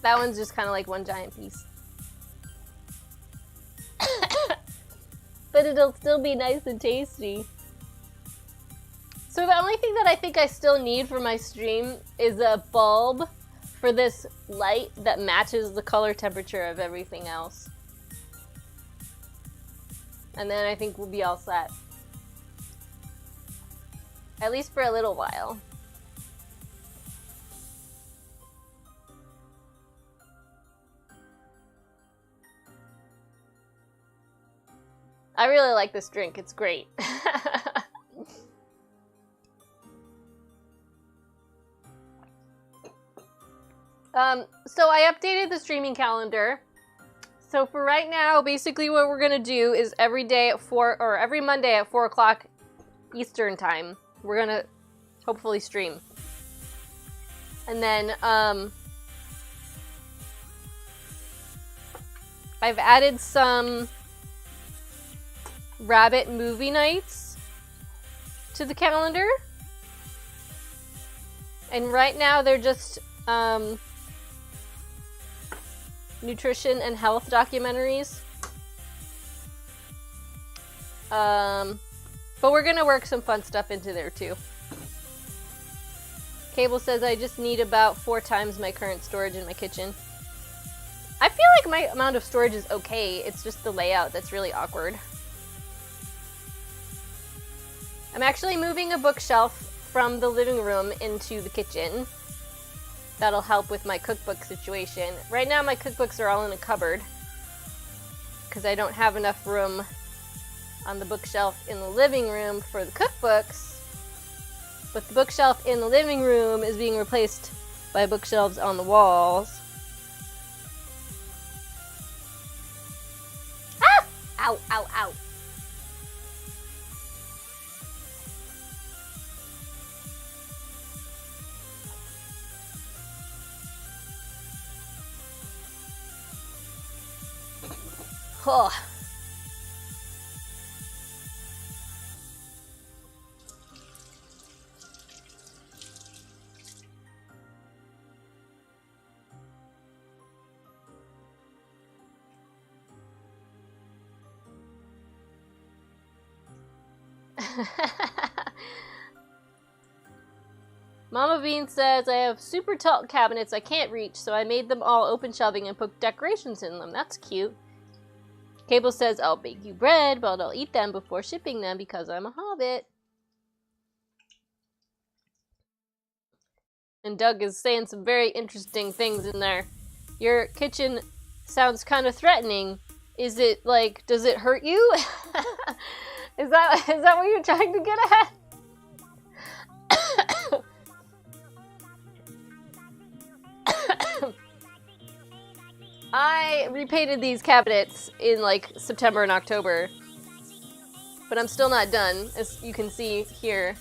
That one's just kind of like one giant piece. But it'll still be nice and tasty. So the only thing that I think I still need for my stream is a bulb for this light that matches the color temperature of everything else. And then I think we'll be all set. At least for a little while. I really like this drink, it's great. So I updated the streaming calendar. So for right now, basically what we're gonna do is every day at every Monday at 4 o'clock Eastern time, we're gonna hopefully stream. And then, I've added some rabbit movie nights to the calendar. And right now they're just, nutrition and health documentaries. But we're gonna work some fun stuff into there too. Cable says I just need about 4 times my current storage in my kitchen. I feel like my amount of storage is okay, it's just the layout that's really awkward. I'm actually moving a bookshelf from the living room into the kitchen. That'll help with my cookbook situation. Right now my cookbooks are all in a cupboard because I don't have enough room on the bookshelf in the living room for the cookbooks. But the bookshelf in the living room is being replaced by bookshelves on the walls. Ah! Ow, ow, ow. Oh. Mama Bean says, I have super tall cabinets I can't reach, so I made them all open shelving and put decorations in them. That's cute. Cable says, I'll bake you bread, but I'll eat them before shipping them because I'm a hobbit. And Doug is saying some very interesting things in there. Your kitchen sounds kind of threatening. Is it like, does it hurt you? Is that what you're trying to get at? I repainted these cabinets in like September and October, but I'm still not done. As you can see here,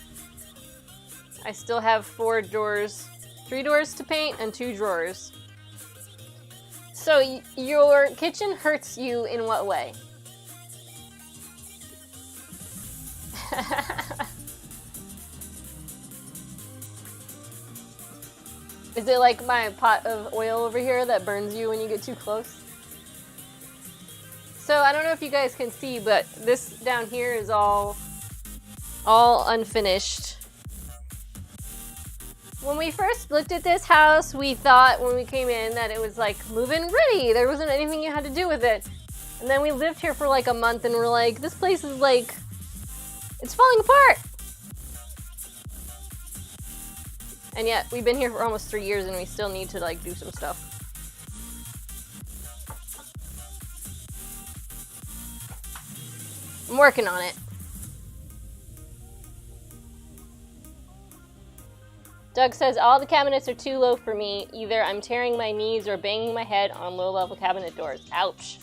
I still have 4 doors, 3 doors to paint and 2 drawers. So your kitchen hurts you in what way? Is it like my pot of oil over here that burns you when you get too close? So I don't know if you guys can see, but this down here is all unfinished. When we first looked at this house, we thought when we came in that it was like move-in ready. There wasn't anything you had to do with it. And then we lived here for like a month and we're like, this place is like, it's falling apart. And yet, we've been here for almost 3 years and we still need to like do some stuff. I'm working on it. Doug says, all the cabinets are too low for me. Either I'm tearing my knees or banging my head on low-level cabinet doors. Ouch.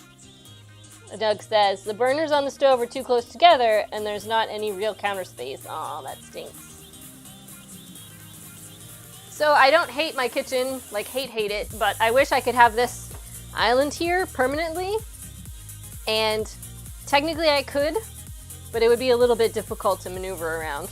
Doug says, the burners on the stove are too close together and there's not any real counter space. Aw, that stinks. So I don't hate my kitchen, like hate it, but I wish I could have this island here permanently. And technically I could, but it would be a little bit difficult to maneuver around.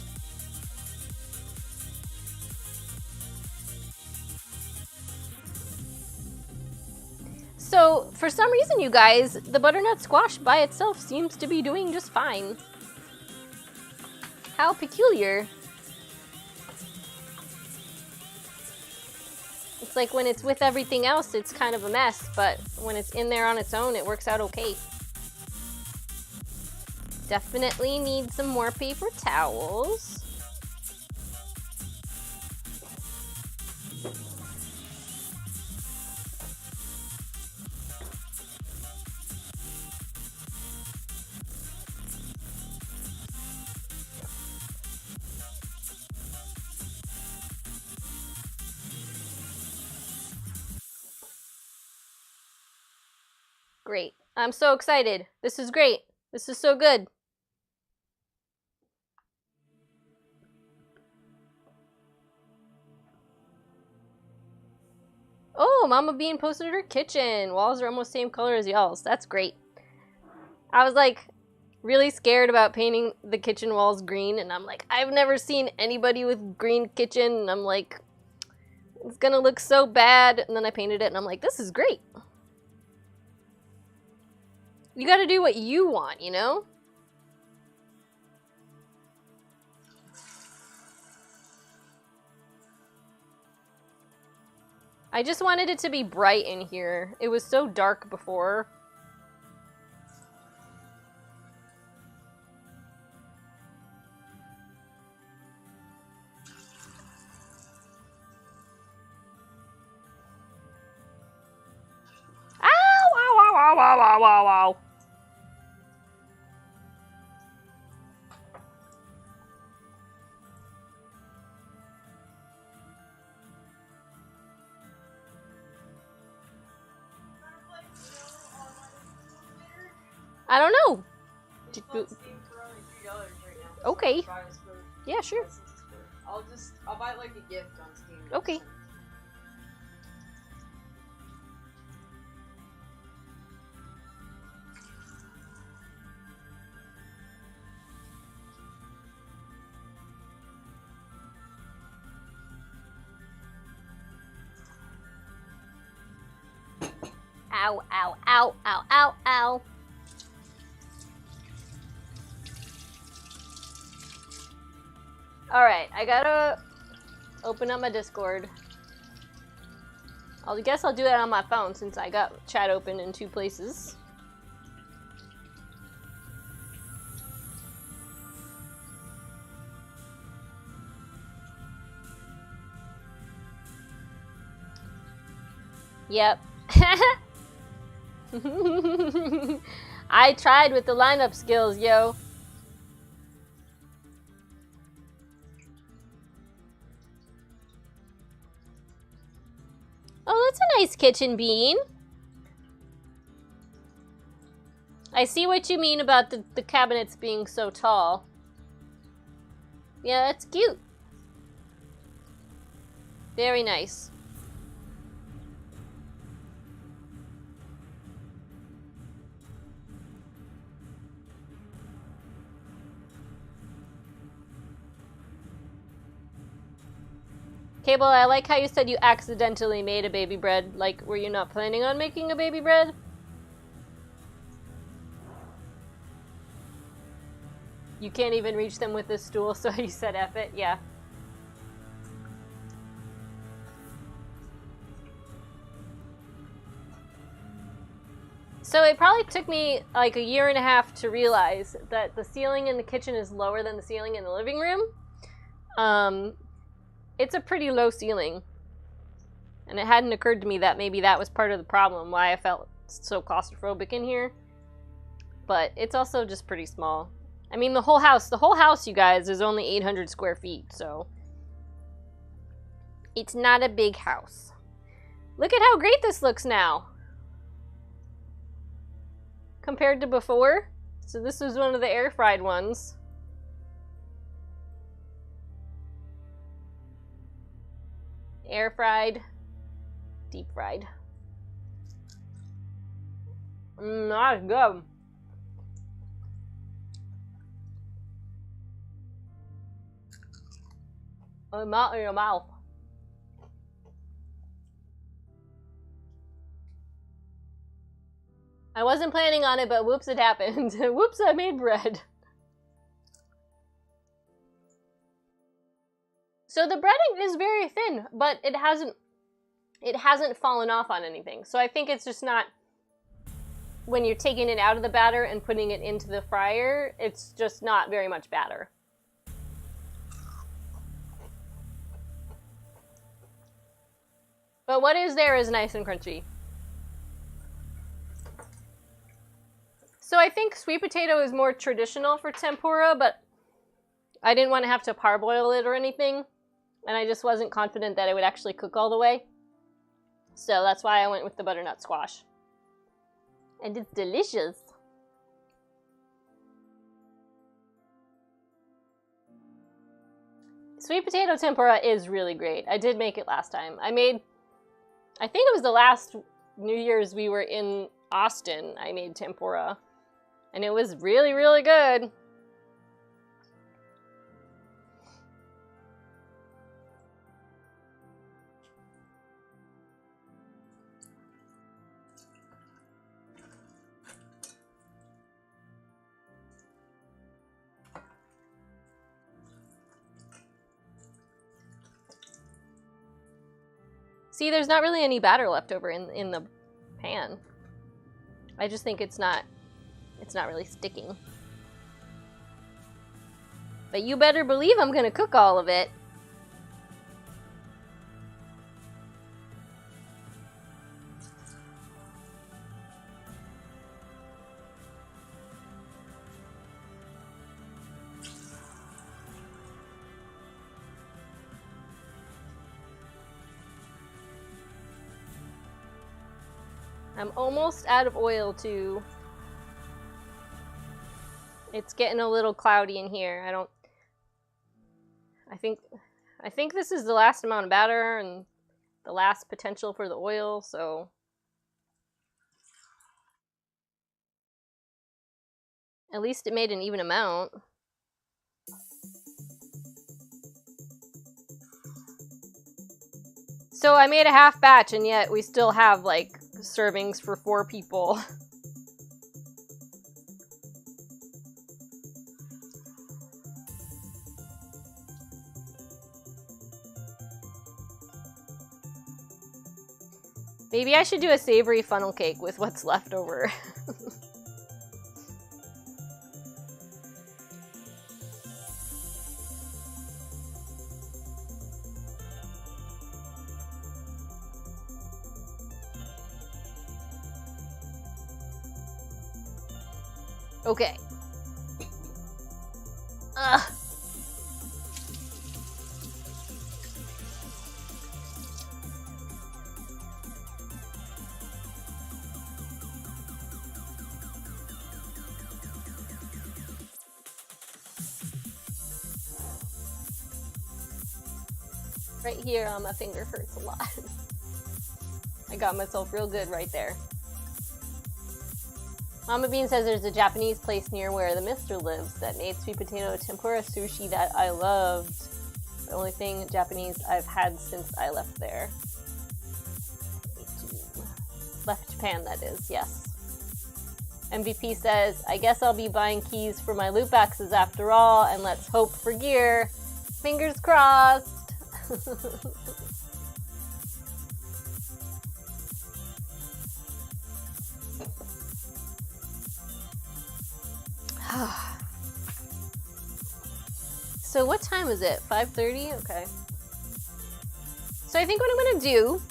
So, for some reason, you guys, the butternut squash by itself seems to be doing just fine. How peculiar. It's like when it's with everything else, it's kind of a mess, but when it's in there on its own, it works out okay. Definitely need some more paper towels. Great. I'm so excited. This is great. This is so good. Oh, Mama Bean posted her kitchen. Walls are almost same color as y'all's. That's great. I was like really scared about painting the kitchen walls green, and I'm like, I've never seen anybody with green kitchen, and I'm like, it's gonna look so bad. And then I painted it, and I'm like, this is great. You gotta do what you want, you know? I just wanted it to be bright in here. It was so dark before. Ow! Ow, ow, ow, ow, ow, ow, ow. I don't know. Okay. Yeah, sure. I'll buy it like a gift on Steam. Okay. Ow, ow, ow, ow, ow, ow. Alright, I gotta open up my Discord. I guess I'll do that on my phone since I got chat open in 2 places. Yep. I tried with the lineup skills, yo. Oh, that's a nice kitchen, Bean. I see what you mean about the cabinets being so tall. Yeah, that's cute. Very nice. Cable, I like how you said you accidentally made a baby bread. Like, were you not planning on making a baby bread? You can't even reach them with this stool, so you said F it? Yeah. So it probably took me like 1.5 years to realize that the ceiling in the kitchen is lower than the ceiling in the living room. It's a pretty low ceiling. And it hadn't occurred to me that maybe that was part of the problem, why I felt so claustrophobic in here. But it's also just pretty small. I mean, the whole house, you guys, is only 800 square feet, so it's not a big house. Look at how great this looks now. Compared to before. So this was one of the air fried ones. Air fried, deep fried. That's good. Melt in your mouth. I wasn't planning on it, but whoops, it happened. Whoops, I made bread. So the breading is very thin, but it hasn't fallen off on anything. So I think it's just not, when you're taking it out of the batter and putting it into the fryer, it's just not very much batter. But what is there is nice and crunchy. So I think sweet potato is more traditional for tempura, but I didn't want to have to parboil it or anything. And I just wasn't confident that it would actually cook all the way. So that's why I went with the butternut squash. And it's delicious. Sweet potato tempura is really great. I did make it last time. I think it was the last New Year's we were in Austin, I made tempura. And it was really, really good. See, there's not really any batter left over in the pan. I just think it's not really sticking. But you better believe I'm gonna cook all of it. I'm almost out of oil too. It's getting a little cloudy in here. I think this is the last amount of batter and the last potential for the oil, so. At least it made an even amount. So I made a half batch and yet we still have like servings for 4 people. Maybe I should do a savory funnel cake with what's left over. Okay. Ugh. Right here on my finger hurts a lot. I got myself real good right there. Mama Bean says there's a Japanese place near where the Mister lives that made sweet potato tempura sushi that I loved. The only thing Japanese I've had since I left there. Left Japan, that is, yes. MVP says, I guess I'll be buying keys for my loop axes after all, and let's hope for gear. Fingers crossed. So what time is it? 5:30? Okay. So I think what I'm gonna do,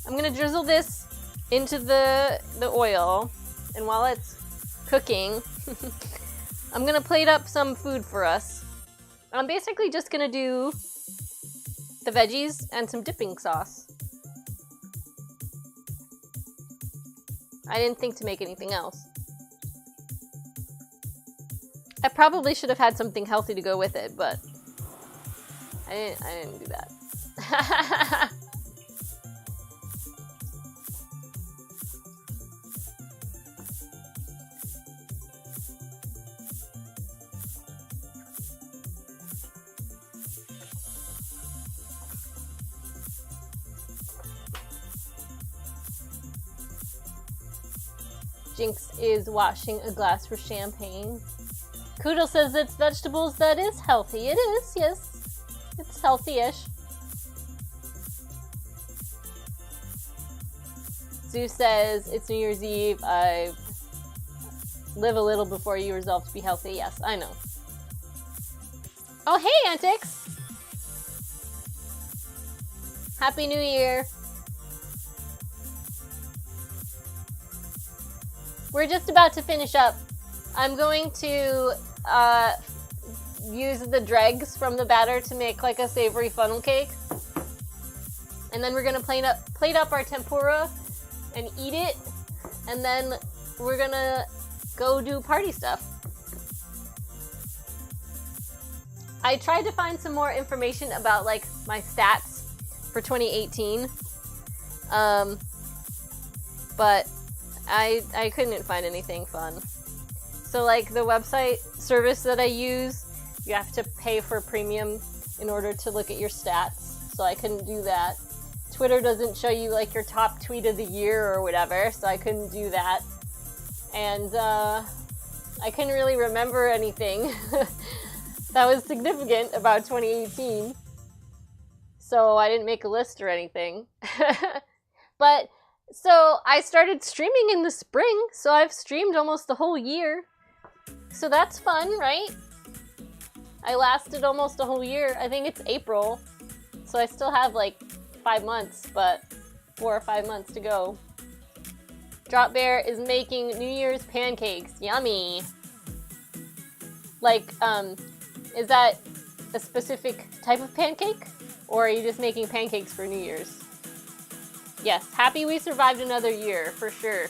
I'm gonna drizzle this into the oil, and while it's cooking, I'm gonna plate up some food for us. I'm basically just gonna do the veggies and some dipping sauce. I didn't think to make anything else. I probably should have had something healthy to go with it, but I didn't do that. Jinx is washing a glass for champagne. Koodle says it's vegetables that is healthy. It is, yes. It's healthy-ish. Zeus says it's New Year's Eve. I live a little before you resolve to be healthy. Yes, I know. Oh, hey, Antics! Happy New Year. We're just about to finish up. I'm going to use the dregs from the batter to make like a savory funnel cake. And then we're gonna plate up our tempura and eat it. And then we're gonna go do party stuff. I tried to find some more information about like my stats for 2018. But I couldn't find anything fun. So like the website service that I use, you have to pay for premium in order to look at your stats. So I couldn't do that. Twitter doesn't show you like your top tweet of the year or whatever, so I couldn't do that. And I couldn't really remember anything that was significant about 2018. So I didn't make a list or anything. But so I started streaming in the spring, so I've streamed almost the whole year. So that's fun, right? I lasted almost a whole year. I think it's April. So I still have like 5 months, but 4 or 5 months to go. Drop Bear is making New Year's pancakes. Yummy. Like, is that a specific type of pancake? Or are you just making pancakes for New Year's? Yes, happy we survived another year, for sure.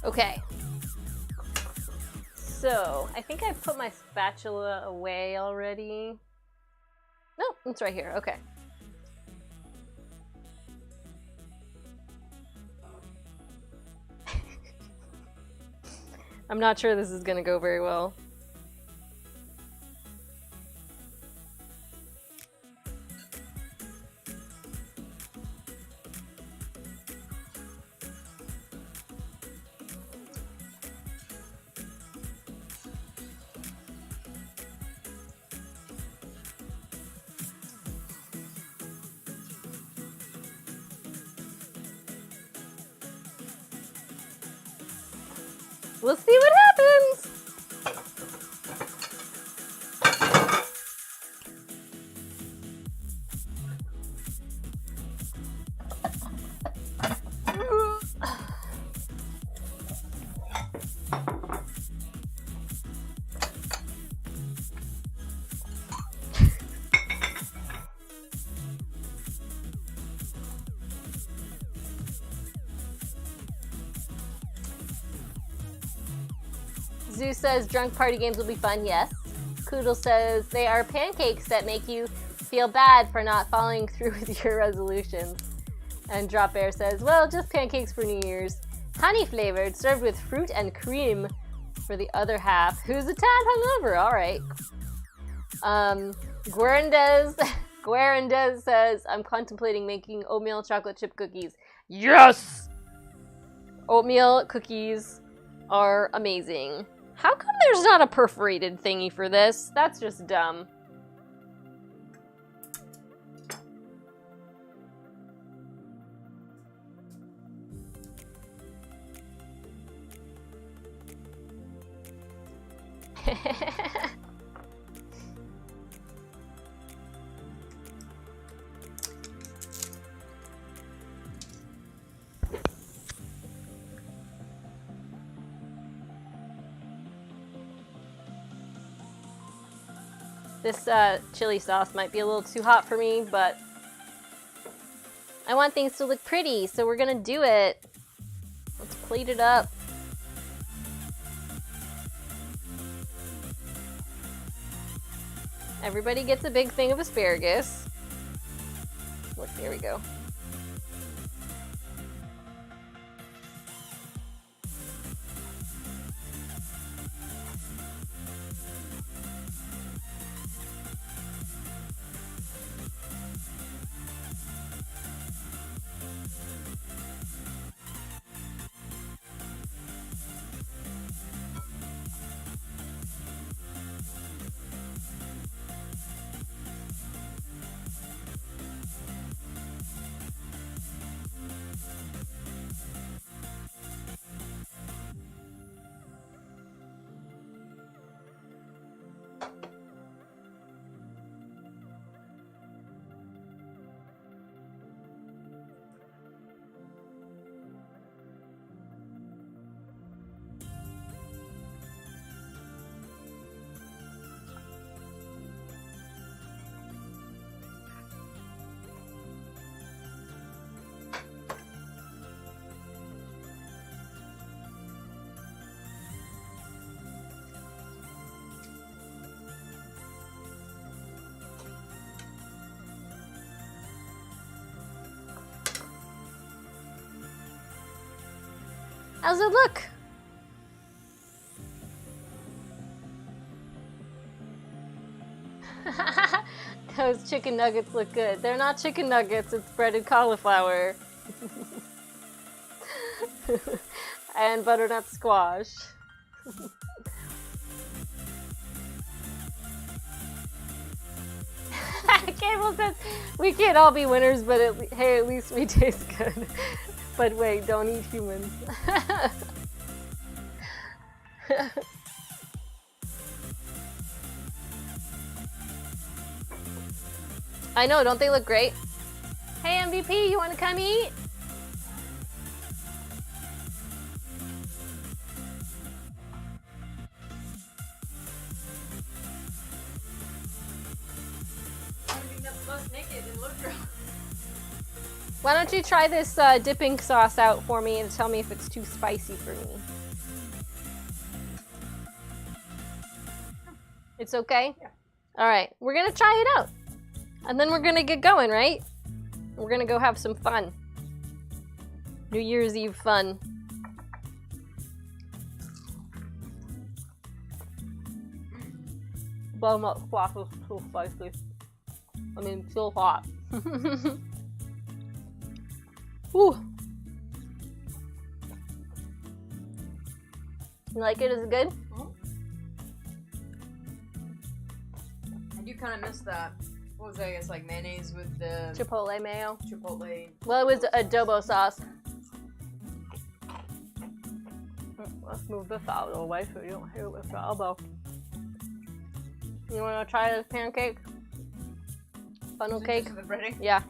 Okay, so I think I put my spatula away already. No, it's right here, okay. I'm not sure this is gonna go very well. We'll see what happens. Zeus says drunk party games will be fun, yes. Koodle says they are pancakes that make you feel bad for not following through with your resolutions. And Drop Bear says, well, just pancakes for New Year's. Honey flavored, served with fruit and cream for the other half. Who's a tad hungover? All right. Guarandez says, I'm contemplating making oatmeal chocolate chip cookies. Yes! Oatmeal cookies are amazing. How come there's not a perforated thingy for this? That's just dumb. This chili sauce might be a little too hot for me, but I want things to look pretty, so we're gonna do it. Let's plate it up. Everybody gets a big thing of asparagus. Look, there we go. How's it look? Those chicken nuggets look good. They're not chicken nuggets, it's breaded cauliflower. And butternut squash. Cable says, we can't all be winners, but hey, at least we taste good. But wait, don't eat humans. I know, don't they look great? Hey MVP, you wanna come eat? Why don't you try this dipping sauce out for me and tell me if it's too spicy for me? It's okay? Yeah. Alright, we're gonna try it out. And then we're gonna get going, right? We're gonna go have some fun. New Year's Eve fun. Butternut squash is too spicy. I mean, still hot. Ooh. You like it? Is it good? I do kind of miss that. What was that? I guess like mayonnaise with the Chipotle mayo. Chipotle. Well, it was adobo sauce. Let's move this out of the way so you don't hit it with the elbow. You want to try this pancake? Funnel cake? The breading? Yeah.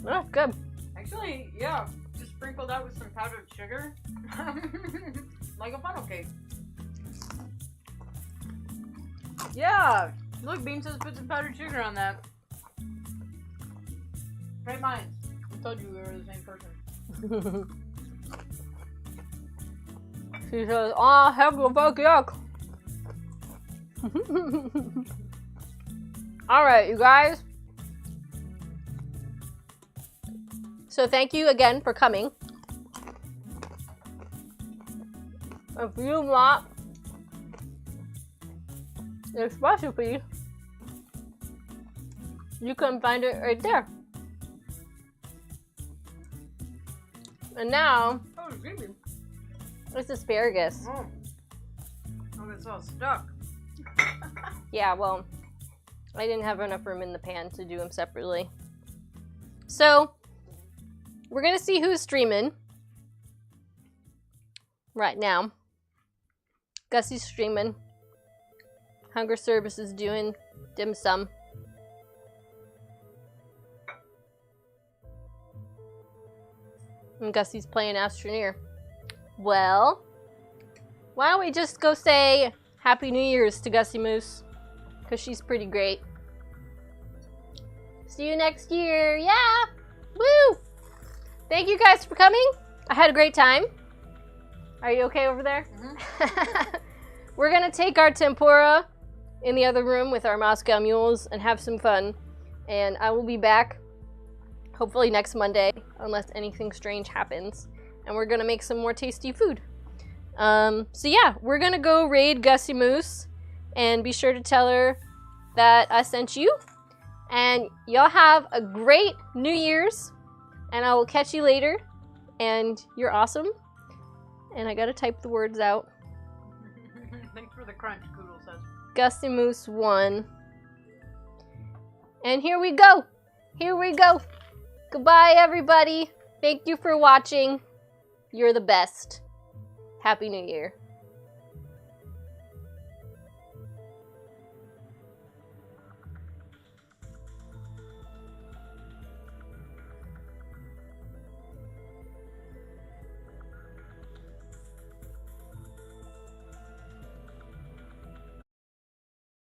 That's good. Actually, yeah. Just sprinkled out with some powdered sugar. Like a funnel cake. Yeah! Look, Bean says put some powdered sugar on that. Great minds. I told you we were the same person. She says, "Ah, heck the fuck yuck." Alright, you guys. So thank you again for coming. If you want this recipe, you can find it right there. And now, Oh, it's gravy. it's asparagus. Oh, it's all stuck. Yeah, well, I didn't have enough room in the pan to do them separately. So, we're gonna see who's streaming right now. Gussie's streaming. Hunger Service is doing dim sum. And Gussie's playing Astroneer. Well, why don't we just go say Happy New Year's to Gussie Moose? Because she's pretty great. See you next year. Yeah! Woo! Thank you guys for coming. I had a great time. Are you okay over there? Mm-hmm. We're gonna take our tempura in the other room with our Moscow mules and have some fun. And I will be back hopefully next Monday, unless anything strange happens. And we're gonna make some more tasty food. So yeah, we're gonna go raid Gussie Moose, and be sure to tell her that I sent you. And y'all have a great New Year's, and I will catch you later. And you're awesome. And I gotta type the words out. Thanks for the crunch, Koodle says. Gussie Moose 1. And here we go. Here we go. Goodbye, everybody. Thank you for watching. You're the best. Happy New Year.